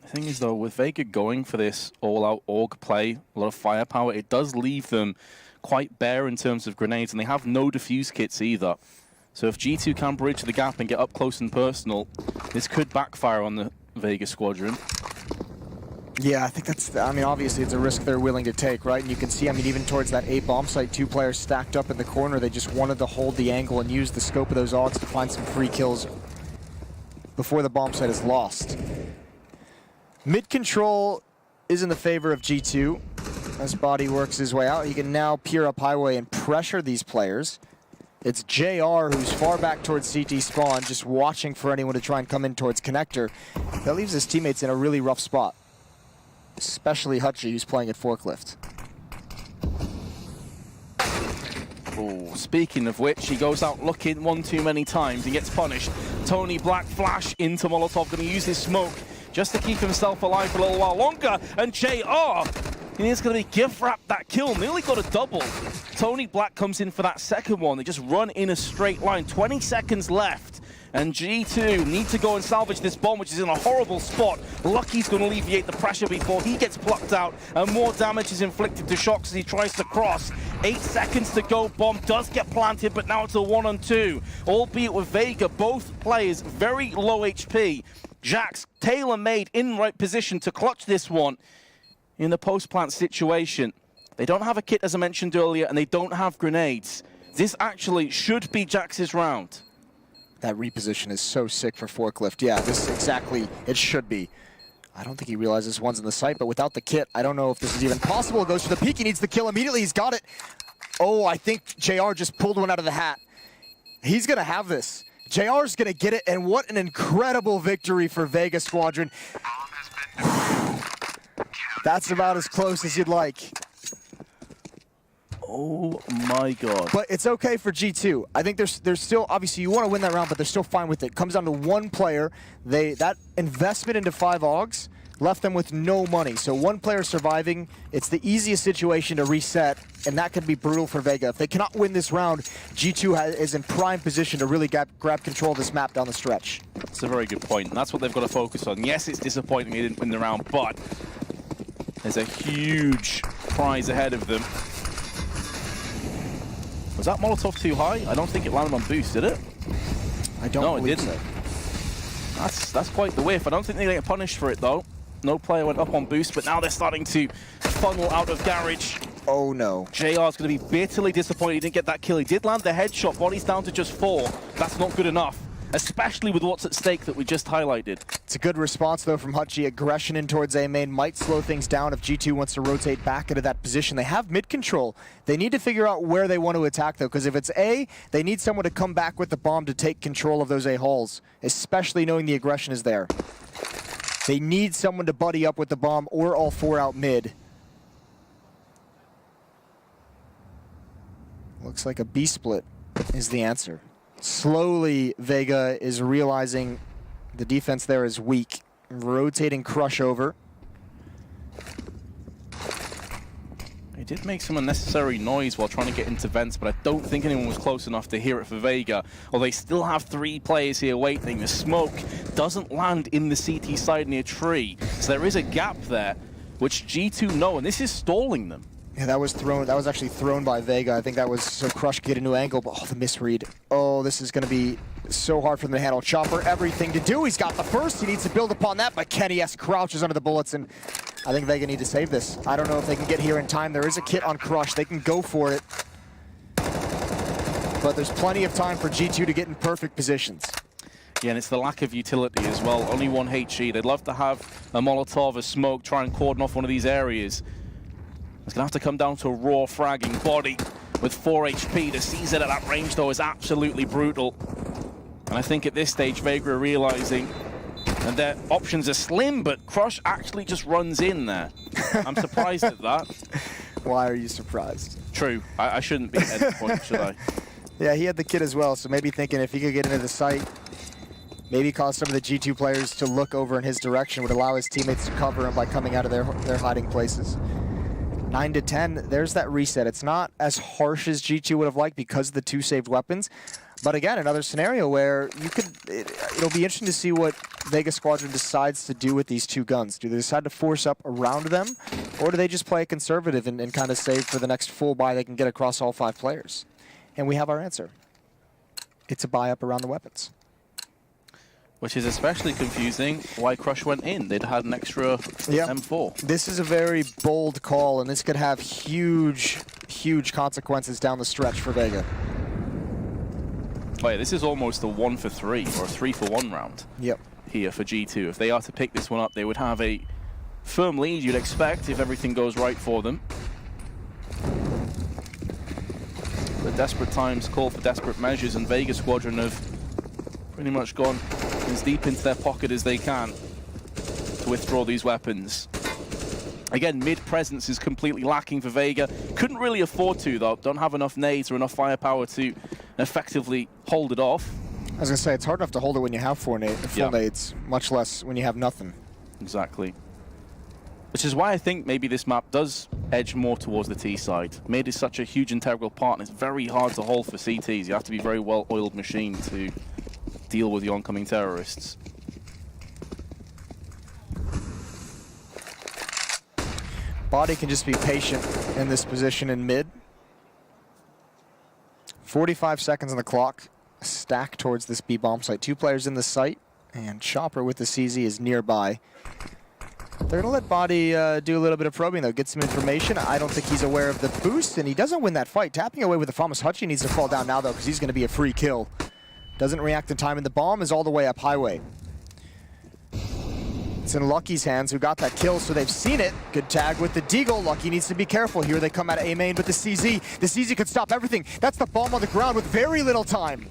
The thing is, though, with Vega going for this all-out org play, a lot of firepower, it does leave them quite bare in terms of grenades, and they have no defuse kits either. So if G2 can bridge the gap and get up close and personal, this could backfire on the Vega squadron. Yeah, I think that's, I mean, obviously it's a risk they're willing to take, right? And you can see, I mean, even towards that A bomb site, 2 players stacked up in the corner. They just wanted to hold the angle and use the scope of those odds to find some free kills before the bomb site is lost. Mid control is in the favor of G2 as Body works his way out. He can now peer up highway and pressure these players. It's JR who's far back towards CT spawn, just watching for anyone to try and come in towards connector. That leaves his teammates in a really rough spot. Especially Hutchie, who's playing at forklift. Oh, speaking of which, he goes out looking one too many times and gets punished. Tony Black flash into Molotov, going to use his smoke just to keep himself alive for a little while longer. And JR, he's going to be gift wrapped that kill, nearly got a double. Tony Black comes in for that second one. They just run in a straight line, 20 seconds left. And G2 need to go and salvage this bomb, which is in a horrible spot. Lucky's going to alleviate the pressure before he gets plucked out, and more damage is inflicted to Shocks as he tries to cross. 8 seconds to go. Bomb does get planted, but now it's a 1-on-2. Albeit with Vega, both players very low HP. Jax, tailor-made in right position to clutch this one in the post-plant situation. They don't have a kit, as I mentioned earlier, and they don't have grenades. This actually should be Jax's round. That reposition is so sick for forklift. Yeah, this is exactly, it should be. I don't think he realizes one's in the site, but without the kit, I don't know if this is even possible. Goes for the peek, he needs the kill immediately, he's got it. Oh, I think JR just pulled one out of the hat. He's gonna have this. JR's gonna get it, and what an incredible victory for Vega Squadron. That's about as close as you'd like. Oh my god. But it's okay for G2. I think there's still, obviously you want to win that round, but they're still fine with it. Comes down to 1 player. That investment into 5 AUGs left them with no money. So 1 player surviving, it's the easiest situation to reset, and that can be brutal for Vega. If they cannot win this round, G2 is in prime position to really grab control of this map down the stretch. That's a very good point, and that's what they've got to focus on. Yes, it's disappointing they didn't win the round, but there's a huge prize ahead of them. Was that Molotov too high? I don't think it landed on boost, did it? I don't believe it didn't. So. That's quite the whiff. I don't think they get punished for it, though. No player went up on boost, but now they're starting to funnel out of garage. Oh, no. JR's going to be bitterly disappointed he didn't get that kill. He did land the headshot. Body's down to just 4. That's not good enough, especially with what's at stake that we just highlighted. It's a good response, though, from Hutchie. Aggression in towards A main might slow things down if G2 wants to rotate back into that position. They have mid-control. They need to figure out where they want to attack, though, because if it's A, they need someone to come back with the bomb to take control of those A halls, especially knowing the aggression is there. They need someone to buddy up with the bomb or all 4 out mid. Looks like a B split is the answer. Slowly, Vega is realizing the defense there is weak. Rotating Crush over. They did make some unnecessary noise while trying to get into vents, but I don't think anyone was close enough to hear it for Vega. Although they still have 3 players here waiting. The smoke doesn't land in the CT side near tree, so there is a gap there, which G2 know, and this is stalling them. Yeah, that was thrown. That was actually thrown by Vega. I think that was so Crush could get a new angle, but the misread. Oh, this is going to be so hard for them to handle. Chopper, everything to do. He's got the first. He needs to build upon that, but Kenny S crouches under the bullets, and I think Vega need to save this. I don't know if they can get here in time. There is a kit on Crush. They can go for it, but there's plenty of time for G2 to get in perfect positions. Yeah, and it's the lack of utility as well. Only 1 HE. They'd love to have a Molotov, a smoke, try and cordon off one of these areas. It's going to have to come down to a raw fragging body with 4 HP. To seize it at that range, though, is absolutely brutal. And I think at this stage, Vega are realizing and their options are slim, but Crush actually just runs in there. I'm surprised at that. Why are you surprised? True. I shouldn't be at this point, should I? Yeah, he had the kit as well, so maybe thinking if he could get into the site, maybe cause some of the G2 players to look over in his direction, would allow his teammates to cover him by coming out of their hiding places. 9 to 10, there's that reset. It's not as harsh as G2 would have liked because of the 2 saved weapons. But again, another scenario where you could, it'll be interesting to see what Vega Squadron decides to do with these 2 guns. Do they decide to force up around them, or do they just play conservative and kind of save for the next full buy they can get across all 5 players? And we have our answer. It's a buy up around the weapons. Which is especially confusing why Crush went in. They'd had an extra M4. This is a very bold call, and this could have huge, huge consequences down the stretch for Vega. Oh yeah, this is almost a 1 for 3 or a 3 for 1 round. Yep. Here for G2. If they are to pick this one up, they would have a firm lead, you'd expect, if everything goes right for them. The desperate times call for desperate measures, and Vega Squadron have pretty much gone as deep into their pocket as they can to withdraw these weapons. Again, mid-presence is completely lacking for Vega. Couldn't really afford to, though. Don't have enough nades or enough firepower to effectively hold it off. I was going to say, it's hard enough to hold it when you have full nades, much less when you have nothing. Exactly. Which is why I think maybe this map does edge more towards the T side. Mid is such a huge integral part, and it's very hard to hold for CTs. You have to be a very well-oiled machine to deal with the oncoming terrorists. Body can just be patient in this position in mid. 45 seconds on the clock. Stack towards this B bomb site. 2 players in the site, and Chopper with the CZ is nearby. They're gonna let Body do a little bit of probing though, get some information. I don't think he's aware of the boost, and he doesn't win that fight. Tapping away with the Famas. Hutchie needs to fall down now though, because he's gonna be a free kill. Doesn't react in time, and the bomb is all the way up highway. It's in Lucky's hands, who got that kill, so they've seen it. Good tag with the Deagle. Lucky needs to be careful here. They come out of A main with the CZ. The CZ could stop everything. That's the bomb on the ground with very little time.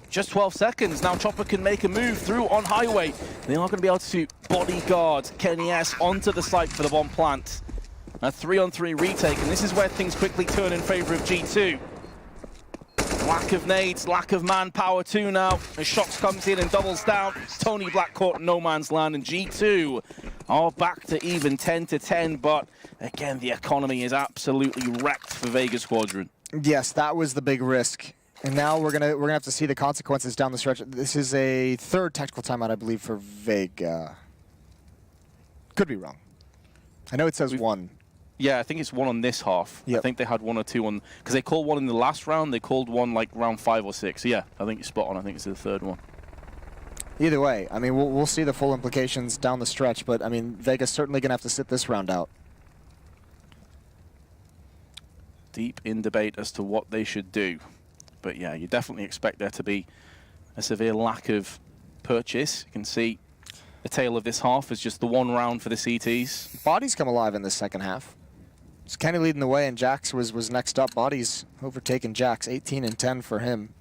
Just 12 seconds. Now Chopper can make a move through on highway. They are going to be able to bodyguard Kenny S onto the site for the bomb plant. A 3-on-3 retake, and this is where things quickly turn in favor of G2. Lack of nades, lack of manpower too now. As Shox comes in and doubles down. Tony Black caught in no man's land, and G2 are back to even 10 to 10, but again, the economy is absolutely wrecked for Vega Squadron. Yes, that was the big risk. And now we're gonna have to see the consequences down the stretch. This is a 3rd tactical timeout, I believe, for Vega. Could be wrong. I know it says 1. Yeah, I think it's 1 on this half. Yep. I think they had 1 or 2 on, because they called 1 in the last round. They called 1 like round 5 or 6. So yeah, I think you're spot on. I think it's the 3rd one. Either way, I mean, we'll see the full implications down the stretch, but I mean, Vega's certainly gonna have to sit this round out. Deep in debate as to what they should do. But yeah, you definitely expect there to be a severe lack of purchase. You can see the tail of this half is just the 1 round for the CTs. Body's come alive in the second half. It's Kenny leading the way, and Jax was next up. Body's overtaken Jax, 18 and 10 for him.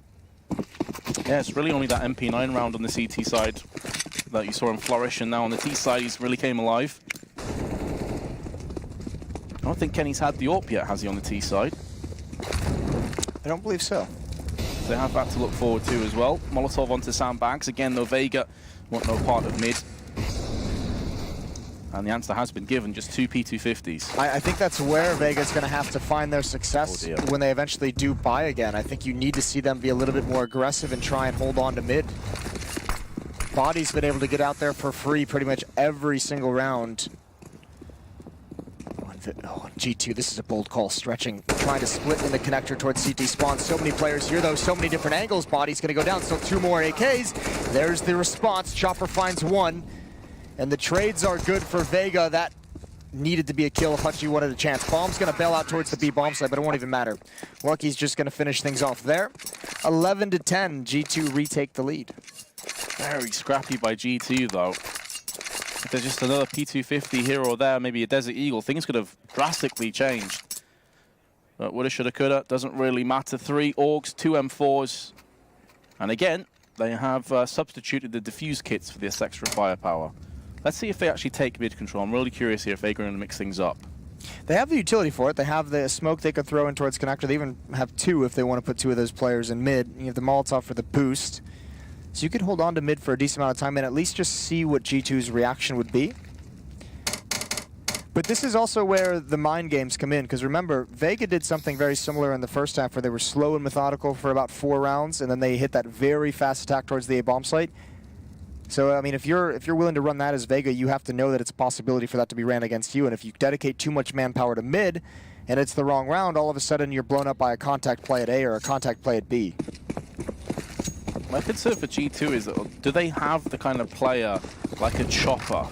Yeah, it's really only that MP9 round on the CT side that you saw him flourish, and now on the T side he's really came alive. I don't think Kenny's had the AWP yet, has he, on the T side? I don't believe so. They have that to look forward to as well. Molotov onto sandbags. Again, though, Vega want no part of mid. And the answer has been given, just 2 P250s. I think that's where Vega's going to have to find their success when they eventually do buy again. I think you need to see them be a little bit more aggressive and try and hold on to mid. Body's been able to get out there for free pretty much every single round. Oh, G2, this is a bold call, stretching, trying to split in the connector towards CT spawn. So many players here, though, so many different angles. Body's going to go down, still 2 more AKs. There's the response. Chopper finds 1. And the trades are good for Vega. That needed to be a kill if Hutchie wanted a chance. Bomb's going to bail out towards the B bomb site, but it won't even matter. Lucky's just going to finish things off there. 11-10, G2 retake the lead. Very scrappy by G2, though. If there's just another P250 here or there, maybe a Desert Eagle, things could have drastically changed. But woulda, shoulda, coulda, doesn't really matter. 3 Augs, 2 M4s. And again, they have substituted the defuse kits for this extra firepower. Let's see if they actually take mid control. I'm really curious here if they're going to mix things up. They have the utility for it. They have the smoke they could throw in towards connector. They even have 2 if they want to put 2 of those players in mid. You have the Molotov for the boost. So you could hold on to mid for a decent amount of time and at least just see what G2's reaction would be. But this is also where the mind games come in, because remember, Vega did something very similar in the first half where they were slow and methodical for about 4 rounds, and then they hit that very fast attack towards the A bomb site. So, I mean, if you're willing to run that as Vega, you have to know that it's a possibility for that to be ran against you, and if you dedicate too much manpower to mid, and it's the wrong round, all of a sudden you're blown up by a contact play at A or a contact play at B. My concern for G2 is, do they have the kind of player like a Chopper,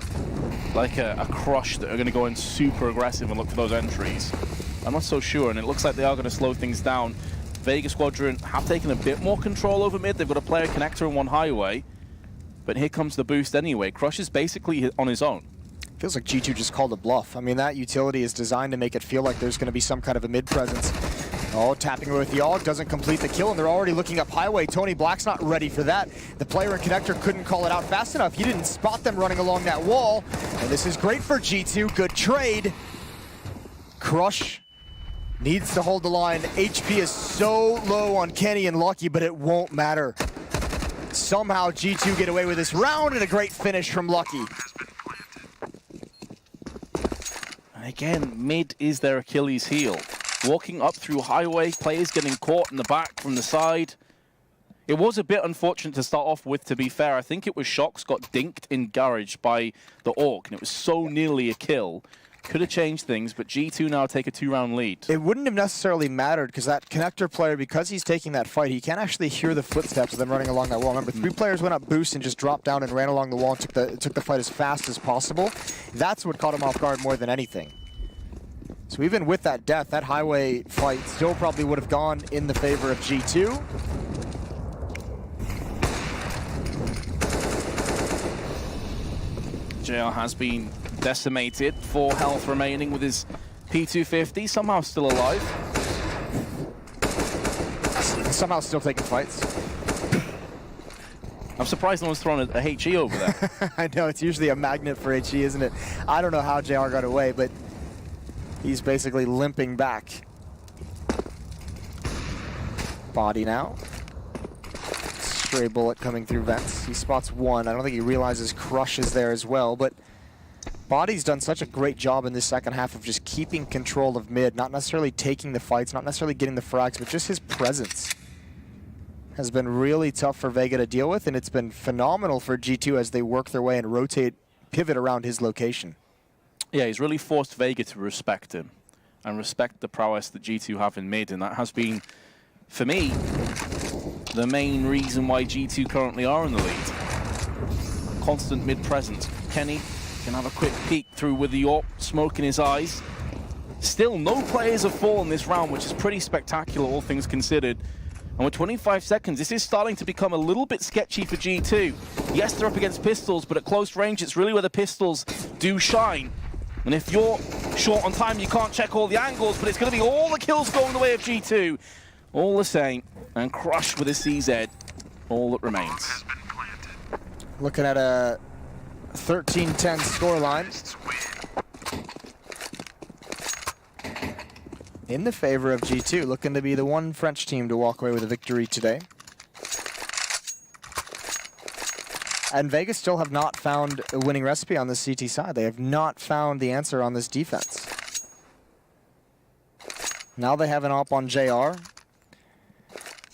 like a Crush, that are going to go in super aggressive and look for those entries? I'm not so sure, and it looks like they are going to slow things down. Vega Squadron have taken a bit more control over mid. They've got a player connector and 1 highway, but here comes the boost anyway. Crush is basically on his own. Feels like G2 just called a bluff. I mean, that utility is designed to make it feel like there's going to be some kind of a mid presence. Oh, tapping with the AUG doesn't complete the kill, and they're already looking up highway. Tony Black's not ready for that. The player in connector couldn't call it out fast enough. He didn't spot them running along that wall, and this is great for G2. Good trade. Crush needs to hold the line. HP is so low on Kenny and Lucky, but it won't matter. Somehow G2 get away with this round, and a great finish from Lucky. And again, mid is their Achilles heel. Walking up through highway, players getting caught in the back from the side. It was a bit unfortunate to start off with, to be fair. I think it was Shox got dinked in garage by the Orc, and it was so nearly a kill. Could have changed things, but G2 now take a 2-round lead. It wouldn't have necessarily mattered, because that connector player, because he's taking that fight, he can't actually hear the footsteps of them running along that wall. Remember, 3 players went up boost and just dropped down and ran along the wall and took the fight as fast as possible. That's what caught him off guard more than anything. So even with that death, that highway fight still probably would have gone in the favor of G2. JL has been decimated, 4 health remaining with his P250, somehow still alive. Somehow still taking fights. I'm surprised no one's thrown a HE over there. I know, it's usually a magnet for HE, isn't it? I don't know how JR got away, but he's basically limping back. Body now. Stray bullet coming through vents. He spots 1. I don't think he realizes Crush is there as well, but Body's done such a great job in this second half of just keeping control of mid, not necessarily taking the fights, not necessarily getting the frags, but just his presence has been really tough for Vega to deal with, and it's been phenomenal for G2 as they work their way and rotate, pivot around his location. Yeah, he's really forced Vega to respect him and respect the prowess that G2 have in mid, and that has been, for me, the main reason why G2 currently are in the lead. Constant mid presence. Kenny can have a quick peek through with the AWP smoke in his eyes. Still, no players have fallen this round, which is pretty spectacular, all things considered. And with 25 seconds, this is starting to become a little bit sketchy for G2. Yes, they're up against pistols, but at close range, it's really where the pistols do shine. And if you're short on time, you can't check all the angles, but it's going to be all the kills going the way of G2. All the same, and Crush with a CZ, all that remains. Looking at a 13-10 scoreline. In the favor of G2, looking to be the one French team to walk away with a victory today. And Vega still have not found a winning recipe on the CT side. They have not found the answer on this defense. Now they have an op on JR.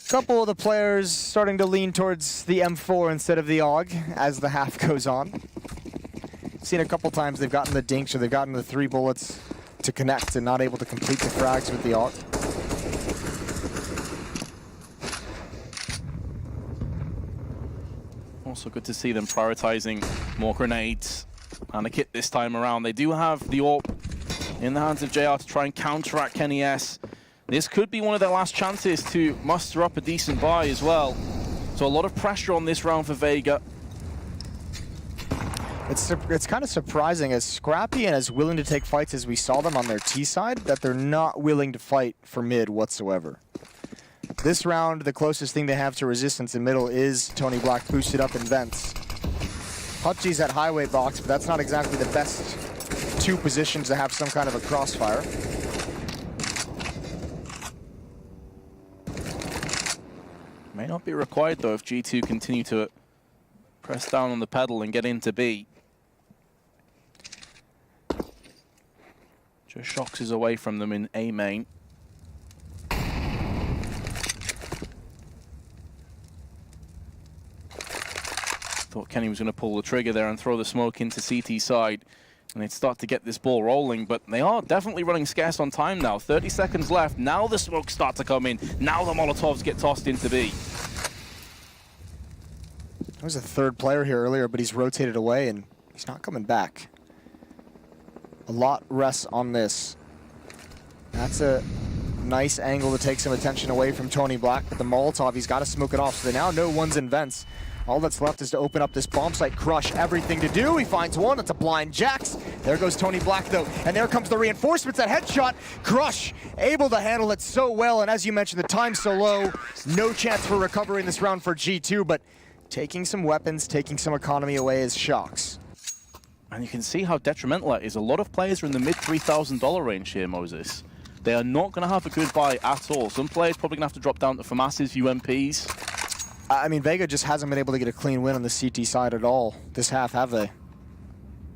Couple of the players starting to lean towards the M4 instead of the AUG as the half goes on. Seen a couple times they've gotten the dinks or they've gotten the 3 bullets to connect and not able to complete the frags with the AUG. Also good to see them prioritizing more grenades and a kit this time around. They do have the AWP in the hands of JR to try and counteract Kenny S. This could be one of their last chances to muster up a decent buy as well. So a lot of pressure on this round for Vega. It's kind of surprising, as scrappy and as willing to take fights as we saw them on their T side, that they're not willing to fight for mid whatsoever. This round, the closest thing they have to resistance in middle is Tony Black boosted up in vents. Hutchie's at highway box, but that's not exactly the best 2 positions to have some kind of a crossfire. May not be required though if G2 continue to press down on the pedal and get into B. Just Shox is away from them in A main. Thought Kenny was going to pull the trigger there and throw the smoke into CT side, and they'd start to get this ball rolling, but they are definitely running scarce on time now. 30 seconds left. Now the smokes start to come in. Now the Molotovs get tossed into B. There was a 3rd player here earlier, but he's rotated away and he's not coming back. A lot rests on this. That's a nice angle to take some attention away from Tony Black, but the Molotov, he's got to smoke it off. So they now know one's in vents. All that's left is to open up this bomb site. Crush everything to do. He finds one. It's a blind Jax. There goes Tony Black, though. And there comes the reinforcements. That headshot. Crush able to handle it so well. And as you mentioned, the time's so low. No chance for recovery in this round for G2, but taking some weapons, taking some economy away is Shox. And you can see how detrimental that is. A lot of players are in the mid $3,000 range here, Moses. They are not going to have a good buy at all. Some players probably going to have to drop down to FAMAS's UMPs. I mean, Vega just hasn't been able to get a clean win on the CT side at all this half, have they?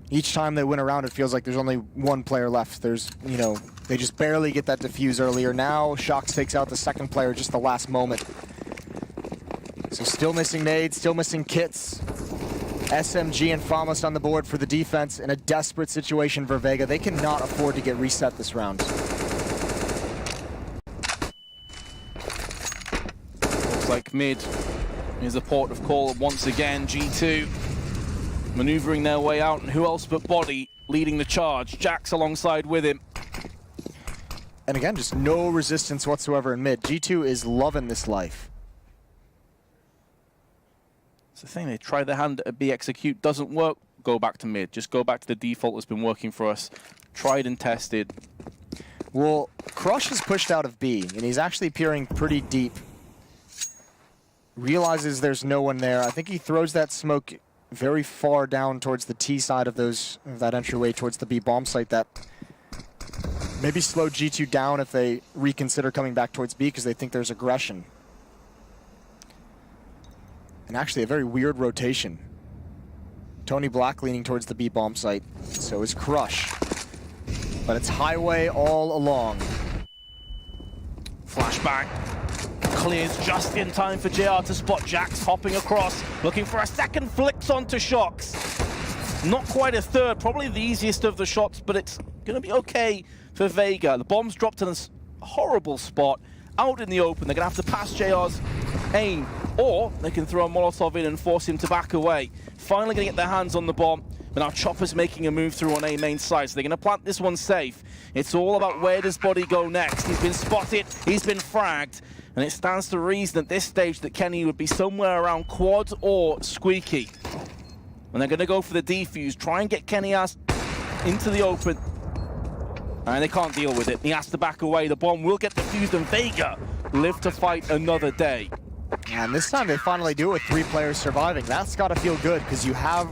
Each time they win around, it feels like there's only 1 player left. There's, you know, they just barely get that defuse earlier. Now, Shox takes out the 2nd player just the last moment. So still missing nades, still missing kits. SMG and Famos on the board for the defense in a desperate situation for Vega. They cannot afford to get reset this round. Looks like mid is a port of call once again. G2 maneuvering their way out, and who else but Body leading the charge. Jax alongside with him. And again, just no resistance whatsoever in mid. G2 is loving this life. It's the thing, they try their hand at B execute, doesn't work, go back to mid. Just go back to the default that's been working for us. Tried and tested. Well, Crush is pushed out of B, and he's actually peering pretty deep. Realizes there's no one there. I think he throws that smoke very far down towards the T side of that entryway towards the B bomb site. That maybe slow G2 down if they reconsider coming back towards B because they think there's aggression. And actually a very weird rotation. Tony Black leaning towards the B bomb site. So is Crush. But it's highway all along. Flashback. Clears just in time for JR to spot Jax hopping across, looking for a 2nd, flicks onto Shox. Not quite a 3rd, probably the easiest of the shots, but it's going to be okay for Vega. The bomb's dropped in a horrible spot, out in the open. They're going to have to pass JR's aim, or they can throw a Molotov in and force him to back away. Finally going to get their hands on the bomb, but now Chopper's making a move through on A main side, so they're going to plant this one safe. It's all about where does Body go next. He's been spotted, he's been fragged, and it stands to reason at this stage that Kenny would be somewhere around quad or squeaky. And they're going to go for the defuse, try and get Kenny ass into the open. And they can't deal with it. He has to back away. The bomb will get defused, and Vega live to fight another day. And this time they finally do it with 3 players surviving. That's got to feel good because you have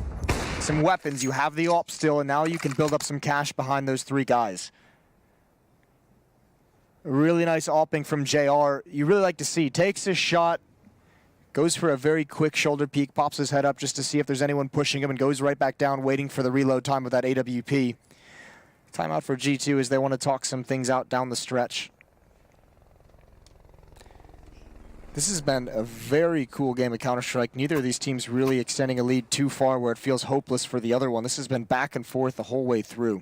some weapons, you have the AWP still, and now you can build up some cash behind those 3 guys. Really nice AWPing from JR. You really like to see. Takes a shot, Goes for a very quick shoulder peek, pops his head up just to see if there's anyone pushing him, and goes right back down, waiting for the reload time of that AWP. Timeout for G2 as they want to talk some things out down the stretch. This has been a very cool game of Counter-Strike. Neither of these teams really extending a lead too far where it feels hopeless for the other one. This has been back and forth the whole way through.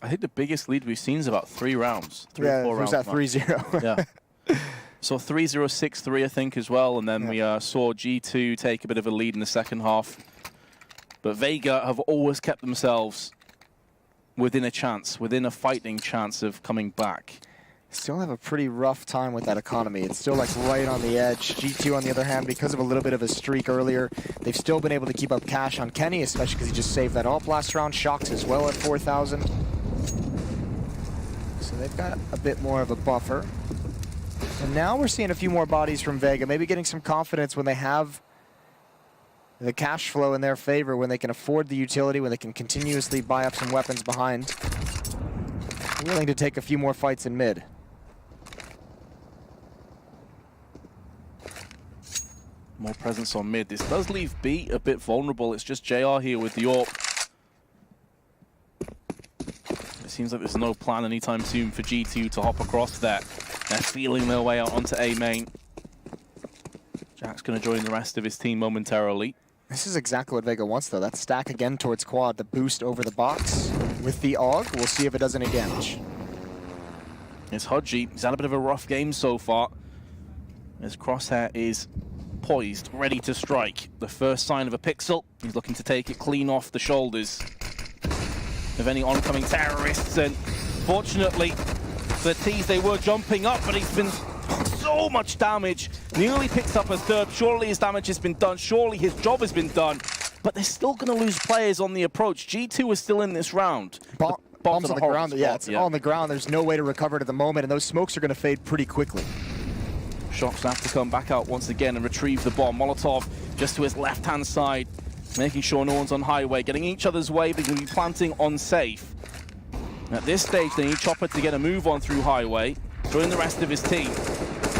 I think the biggest lead we've seen is about 3 rounds. 3 or 4 rounds. Yeah, it was that 3-0. Yeah. So 3-0, 6-3, I think, as well. And then we saw G2 take a bit of a lead in the second half. But Vega have always kept themselves within a chance, within a fighting chance of coming back. Still have a pretty rough time with that economy. It's still like right on the edge. G2, on the other hand, because of a little bit of a streak earlier, they've still been able to keep up cash on Kenny, especially because he just saved that AWP last round. Shocks as well at 4,000. So they've got a bit more of a buffer. And now we're seeing a few more bodies from Vega, maybe getting some confidence when they have the cash flow in their favor, when they can afford the utility, when they can continuously buy up some weapons behind. Willing to take a few more fights in mid. More presence on mid. This does leave B a bit vulnerable. It's just JR here with the AWP. It seems like there's no plan anytime soon for G2 to hop across that. They're feeling their way out onto A main. Jack's going to join the rest of his team momentarily. This is exactly what Vega wants, though. That stack again towards quad, the boost over the box. With the AUG, we'll see if it does any damage. It's Hodgie. He's had a bit of a rough game so far. His crosshair is poised, ready to strike. The first sign of a pixel. He's looking to take it clean off the shoulders of any oncoming terrorists. And fortunately, the T's, they were jumping up, but he's been so much damage. Nearly picks up a third. Surely his damage has been done. Surely his job has been done. But they're still going to lose players on the approach. G2 is still in this round. Bombs on the ground. Yeah, it's all on the ground. There's no way to recover it at the moment, and those smokes are going to fade pretty quickly. Shox have to come back out once again and retrieve the bomb. Molotov just to his left-hand side, making sure no one's on highway, getting each other's way. They're going to be planting on safe. And at this stage, they need Chopper to get a move on through highway, join the rest of his team.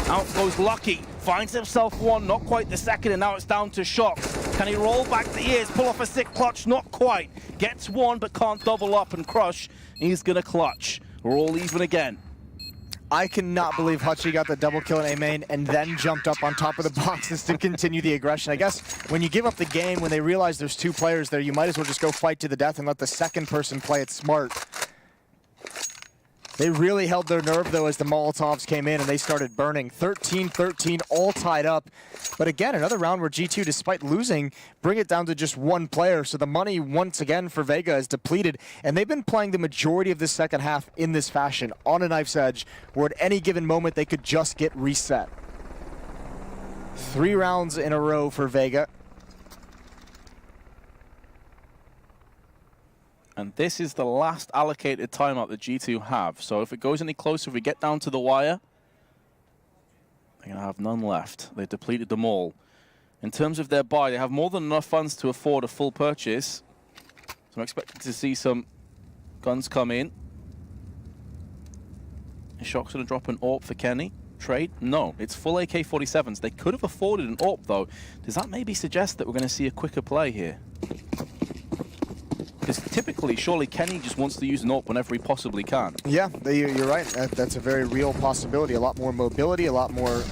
Out goes Lucky, finds himself one, not quite the second, and now it's down to Shox. Can he roll back the ears, pull off a sick clutch? Not quite. Gets one, but can't double up and crush. He's going to clutch. We're all even again. I cannot believe Hutchie got the double kill in A main and then jumped up on top of the boxes to continue the aggression. I guess when you give up the game, when they realize there's 2 players there, you might as well just go fight to the death and let the second person play it smart. They really held their nerve, though, as the Molotovs came in and they started burning. 13-13, all tied up. But again, another round where G2, despite losing, bring it down to just 1 player. So the money, once again, for Vega is depleted. And they've been playing the majority of this second half in this fashion, on a knife's edge, where at any given moment they could just get reset. 3 rounds in a row for Vega. And this is the last allocated timeout that G2 have. So if it goes any closer, if we get down to the wire, they're going to have none left. They depleted them all. In terms of their buy, they have more than enough funds to afford a full purchase. So I'm expecting to see some guns come in. Is Shox going to drop an AWP for Kenny? Trade? No, it's full AK-47s. They could have afforded an AWP, though. Does that maybe suggest that we're going to see a quicker play here? Because typically, surely Kenny just wants to use an AWP whenever he possibly can. Yeah, you're right. That's a very real possibility. A lot more mobility, a lot more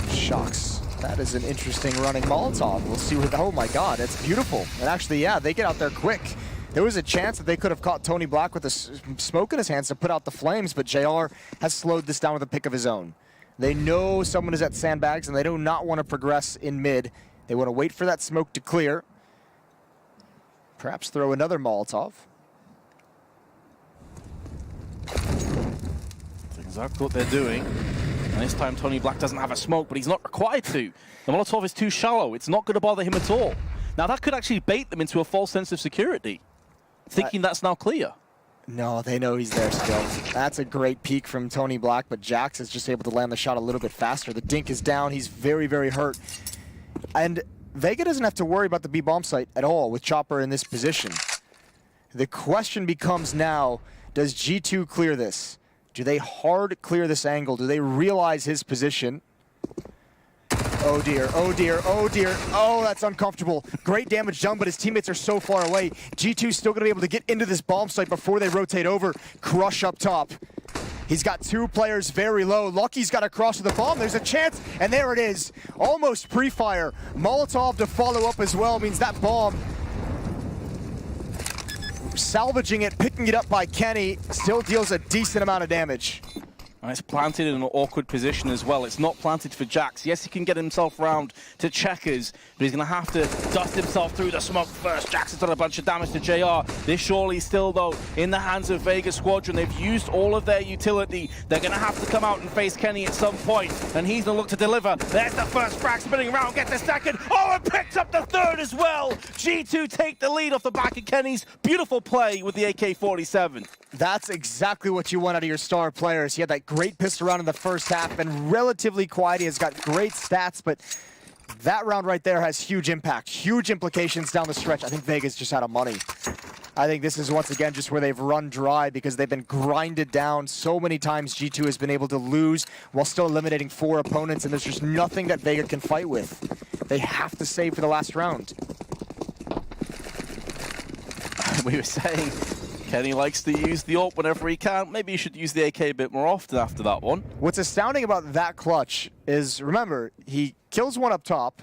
shocks. That is an interesting running Molotov. We'll see what... Oh my god, it's beautiful. And actually, yeah, they get out there quick. There was a chance that they could have caught Tony Black with a smoke in his hands to put out the flames, but JR has slowed this down with a pick of his own. They know someone is at sandbags, and they do not want to progress in mid. They want to wait for that smoke to clear. Perhaps throw another Molotov. That's exactly what they're doing. And this time Tony Black doesn't have a smoke, but he's not required to. The Molotov is too shallow. It's not going to bother him at all. Now that could actually bait them into a false sense of security, thinking that's now clear. No, they know he's there still. That's a great peek from Tony Black, but Jax is just able to land the shot a little bit faster. The dink is down. He's very, very hurt. And Vega doesn't have to worry about the B bomb site at all with Chopper in this position. The question becomes now, does G2 clear this? Do they hard clear this angle? Do they realize his position? Oh dear, oh dear, oh dear. Oh, that's uncomfortable. Great damage done, but his teammates are so far away. G2's still gonna be able to get into this bomb site before they rotate over. Crush up top. He's got 2 players very low. Lucky's got to cross to the bomb. There's a chance, and there it is. Almost pre-fire. Molotov to follow up as well means that bomb, salvaging it, picking it up by Kenny, still deals a decent amount of damage. And it's planted in an awkward position as well. It's not planted for Jax. Yes, he can get himself round to Checkers, but he's going to have to dust himself through the smoke first. Jax has done a bunch of damage to JR. This surely still, though, in the hands of Vega Squadron. They've used all of their utility. They're going to have to come out and face Kenny at some point, and he's going to look to deliver. There's the first frag spinning around, gets the second. Oh, and picks up the third as well. G2 take the lead off the back of Kenny's beautiful play with the AK-47. That's exactly what you want out of your star players. He had that great pistol round in the first half, and relatively quiet. He has got great stats, but that round right there has huge impact, huge implications down the stretch. I think Vega's just out of money. I think this is once again just where they've run dry because they've been grinded down so many times. G2 has been able to lose while still eliminating 4 opponents, and there's just nothing that Vega can fight with. They have to save for the last round. We were saying Kenny likes to use the AWP whenever he can. Maybe he should use the AK a bit more often after that one. What's astounding about that clutch is, remember, he kills one up top,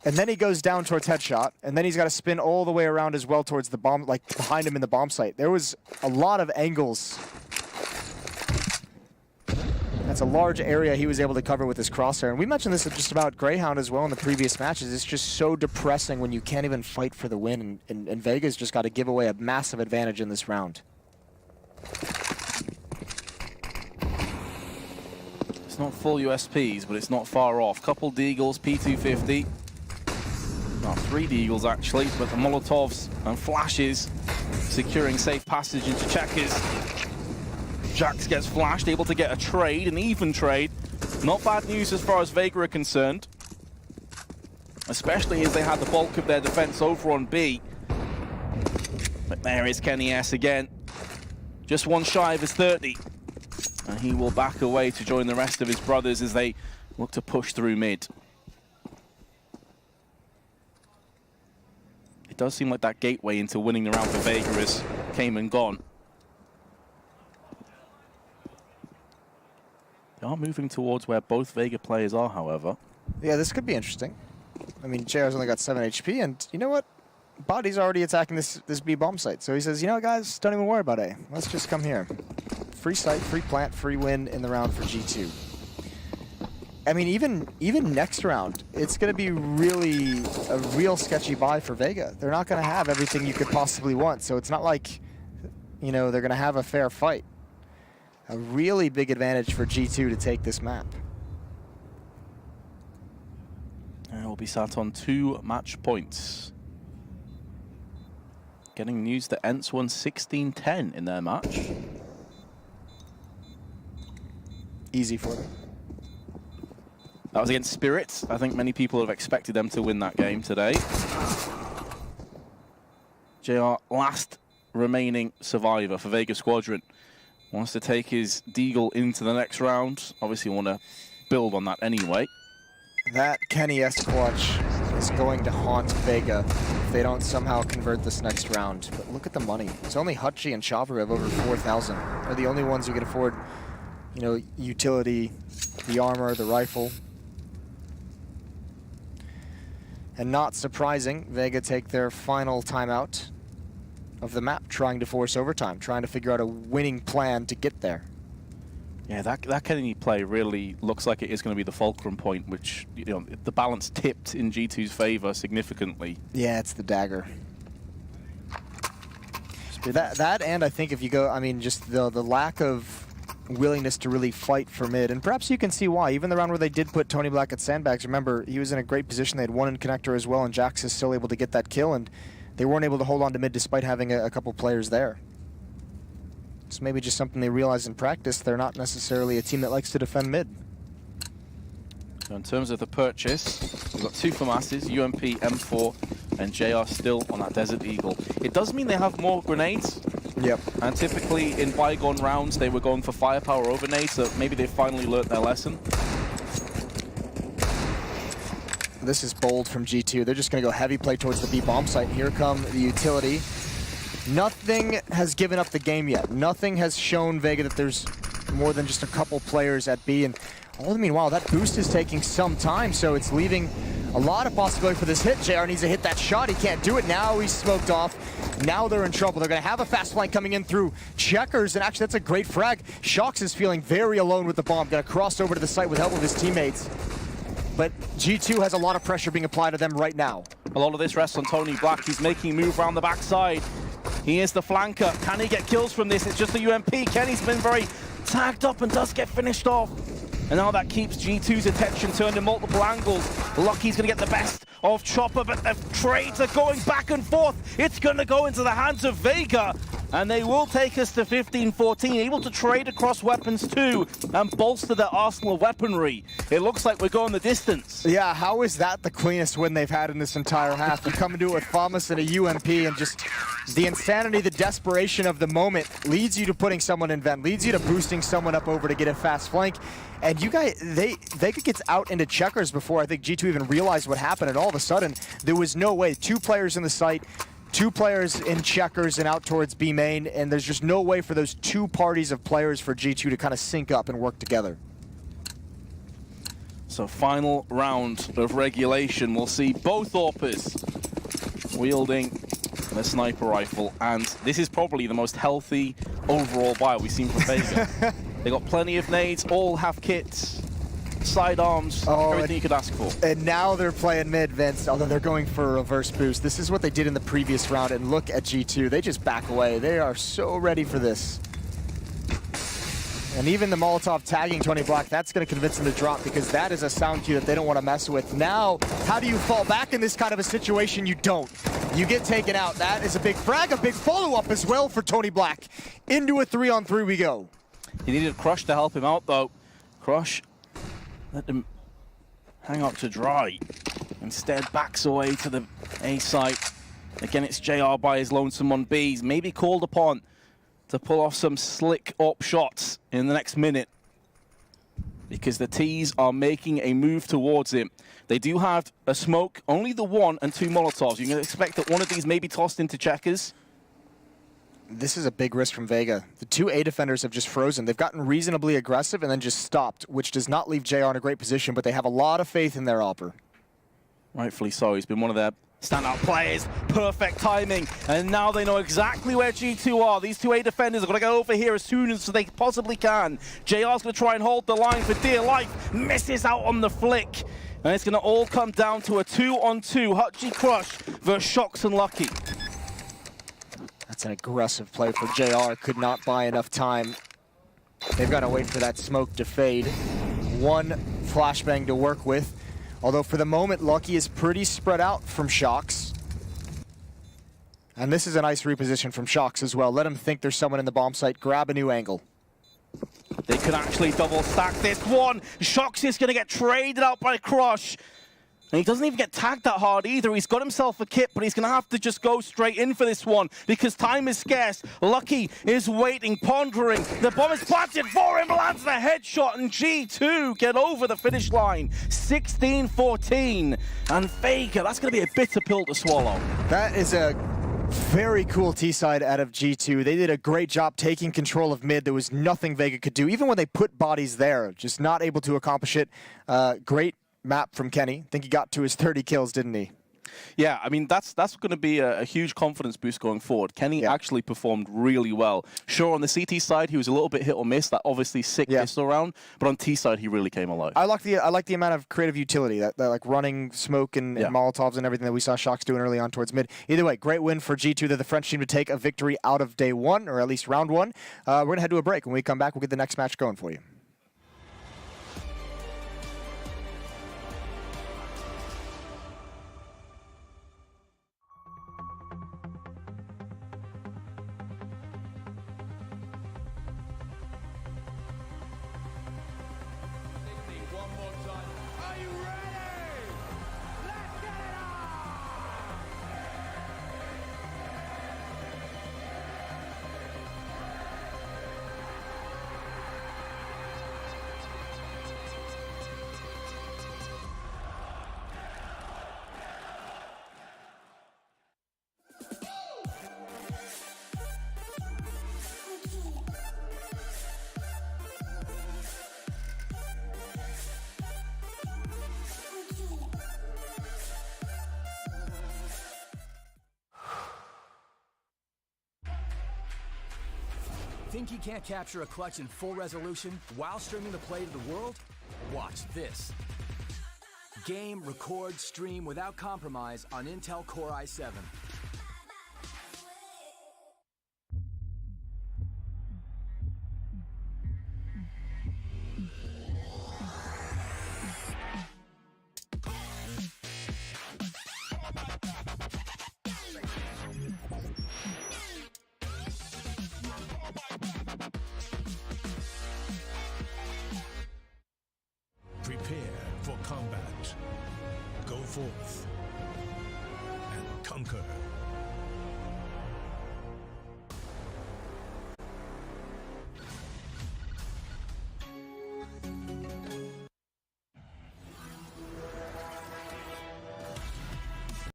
and then he goes down towards headshot, and then he's got to spin all the way around as well towards the bomb, like behind him in the bomb site. There was a lot of angles. That's a large area he was able to cover with his crosshair. And we mentioned this just about Greyhound as well in the previous matches. It's just so depressing when you can't even fight for the win, and Vega's just got to give away a massive advantage in this round. It's not full USPs, but it's not far off. Couple Deagles, P250. Well, 3 Deagles actually, but the Molotovs and flashes securing safe passage into Checkers. Jax gets flashed, able to get a trade, an even trade. Not bad news as far as Vega are concerned, especially as they had the bulk of their defense over on B. But there is Kenny S again, just one shy of his 30. And he will back away to join the rest of his brothers as they look to push through mid. It does seem like that gateway into winning the round for Vega has came and gone. They are moving towards where both Vega players are, however. Yeah, this could be interesting. I mean, JR's only got 7 HP, and you know what? Body's already attacking this B bomb site. So he says, you know what, guys, don't even worry about A. Let's just come here. Free site, free plant, free win in the round for G2. I mean, even next round, it's going to be really a real sketchy buy for Vega. They're not going to have everything you could possibly want. So it's not like, you know, they're going to have a fair fight. A really big advantage for G2 to take this map. And it will be sat on 2 match points. Getting news that Ents won 16-10 in their match. Easy for them. That was against Spirits. I think many people have expected them to win that game today. JR, last remaining survivor for Vega Squadron. Wants to take his Deagle into the next round. Obviously want to build on that anyway. That Kenny S clutch is going to haunt Vega if they don't somehow convert this next round. But look at the money. It's only Hutchie and Chavra have over 4,000. They're the only ones who can afford, you know, utility, the armor, the rifle. And not surprising, Vega take their final timeout of the map, trying to force overtime, trying to figure out a winning plan to get there. Yeah, that Kenny play really looks like it is going to be the fulcrum point, which, you know, the balance tipped in G2's favor significantly. Yeah, it's the dagger. That and I think if you go, I mean, just the lack of willingness to really fight for mid, and perhaps you can see why. Even the round where they did put Tony Black at sandbags, remember, he was in a great position. They had one in connector as well, and Jax is still able to get that kill, and they weren't able to hold on to mid despite having a couple players there. It's maybe just something they realize in practice. They're not necessarily a team that likes to defend mid. So in terms of the purchase, we've got 2 FAMASes, UMP, M4, and JR still on that Desert Eagle. It does mean they have more grenades. Yep. And typically in bygone rounds, they were going for firepower over nades, so maybe they finally learnt their lesson. This is bold from G2. They're just going to go heavy play towards the B bomb site. Here come the utility. Nothing has given up the game yet. Nothing has shown Vega that there's more than just a couple players at B. And all the meanwhile, that boost is taking some time, so it's leaving a lot of possibility for this hit. JR needs to hit that shot. He can't do it. Now he's smoked off. Now they're in trouble. They're going to have a fast flank coming in through Checkers, and actually that's a great frag. Shox is feeling very alone with the bomb. Going to cross over to the site with help of his teammates. But G2 has a lot of pressure being applied to them right now. A lot of this rests on Tony Black. He's making a move around the backside. He is the flanker. Can he get kills from this? It's just a UMP. Kenny's been very tagged up and does get finished off. And now that keeps G2's attention turned in multiple angles. Lucky's going to get the best of Chopper, but the trades are going back and forth. It's going to go into the hands of Vega, and they will take us to 15-14, able to trade across weapons too and bolster their arsenal of weaponry. It looks like we're going the distance. Yeah, how is that the cleanest win they've had in this entire half? You come into it with Famas and a UMP, and just the insanity, the desperation of the moment leads you to putting someone in vent, leads you to boosting someone up over to get a fast flank. And you guys, Vega gets out into Checkers before I think G2 even realized what happened, and all of a sudden, there was no way. 2 players in the site, 2 players in Checkers and out towards B main, and there's just no way for those 2 parties of players for G2 to kind of sync up and work together. So final round of regulation, we'll see both AWPers wielding the sniper rifle, and this is probably the most healthy overall buy we've seen from Vega. They got plenty of nades, all have kits, sidearms, everything you could ask for. And now they're playing mid, Vince, although they're going for a reverse boost. This is what they did in the previous round, and look at G2. They just back away. They are so ready for this. And even the Molotov tagging Tony Black, that's going to convince them to drop, because that is a sound cue that they don't want to mess with. Now, how do you fall back in this kind of a situation? You don't. You get taken out. That is a big frag, a big follow-up as well for Tony Black. Into a 3-on-3 we go. He needed Crush to help him out, though. Crush let him hang up to dry. Instead, backs away to the A site. Again, it's JR by his lonesome on B's. Maybe called upon to pull off some slick up shots in the next minute, because the T's are making a move towards him. They do have a smoke, only the 1 and 2 Molotovs. You can expect that one of these may be tossed into Checkers. This is a big risk from Vega. The 2 A defenders have just frozen. They've gotten reasonably aggressive and then just stopped, which does not leave JR in a great position, but they have a lot of faith in their AWPer. Rightfully so. He's been one of their standout players. Perfect timing. And now they know exactly where G2 are. These 2 A defenders are going to go over here as soon as they possibly can. JR's going to try and hold the line for dear life. Misses out on the flick. And it's going to all come down to a 2-on-2. Hutchie Crush versus Shox and Lucky. That's an aggressive play for JR. Could not buy enough time. They've got to wait for that smoke to fade. 1 flashbang to work with. Although for the moment, Lucky is pretty spread out from Shox. And this is a nice reposition from Shox as well. Let him think there's someone in the bomb site. Grab a new angle. They could actually double stack this one. Shox is going to get traded out by Crush. And he doesn't even get tagged that hard either. He's got himself a kit, but he's going to have to just go straight in for this one because time is scarce. Lucky is waiting, pondering. The bomb is planted for him, lands the headshot, and G2 get over the finish line. 16-14. And Vega, that's going to be a bitter pill to swallow. That is a very cool T-side out of G2. They did a great job taking control of mid. There was nothing Vega could do, even when they put bodies there. Just not able to accomplish it. Great map from Kenny. I think he got to his 30 kills, didn't he? Yeah, I mean, that's going to be a huge confidence boost going forward. Kenny actually performed really well. Sure, on the CT side, he was a little bit hit or miss. That obviously sick pistol round. But on T side, he really came alive. I like the amount of creative utility, that like running smoke and Molotovs and everything that we saw Shox doing early on towards mid. Either way, great win for G2. They're the French team to take a victory out of day 1, or at least round 1. We're going to head to a break. When we come back, we'll get the next match going for you. Think he can't capture a clutch in full resolution while streaming the play to the world? Watch this. Game, record, stream without compromise on Intel Core i7. Prepare for combat. Go forth and conquer.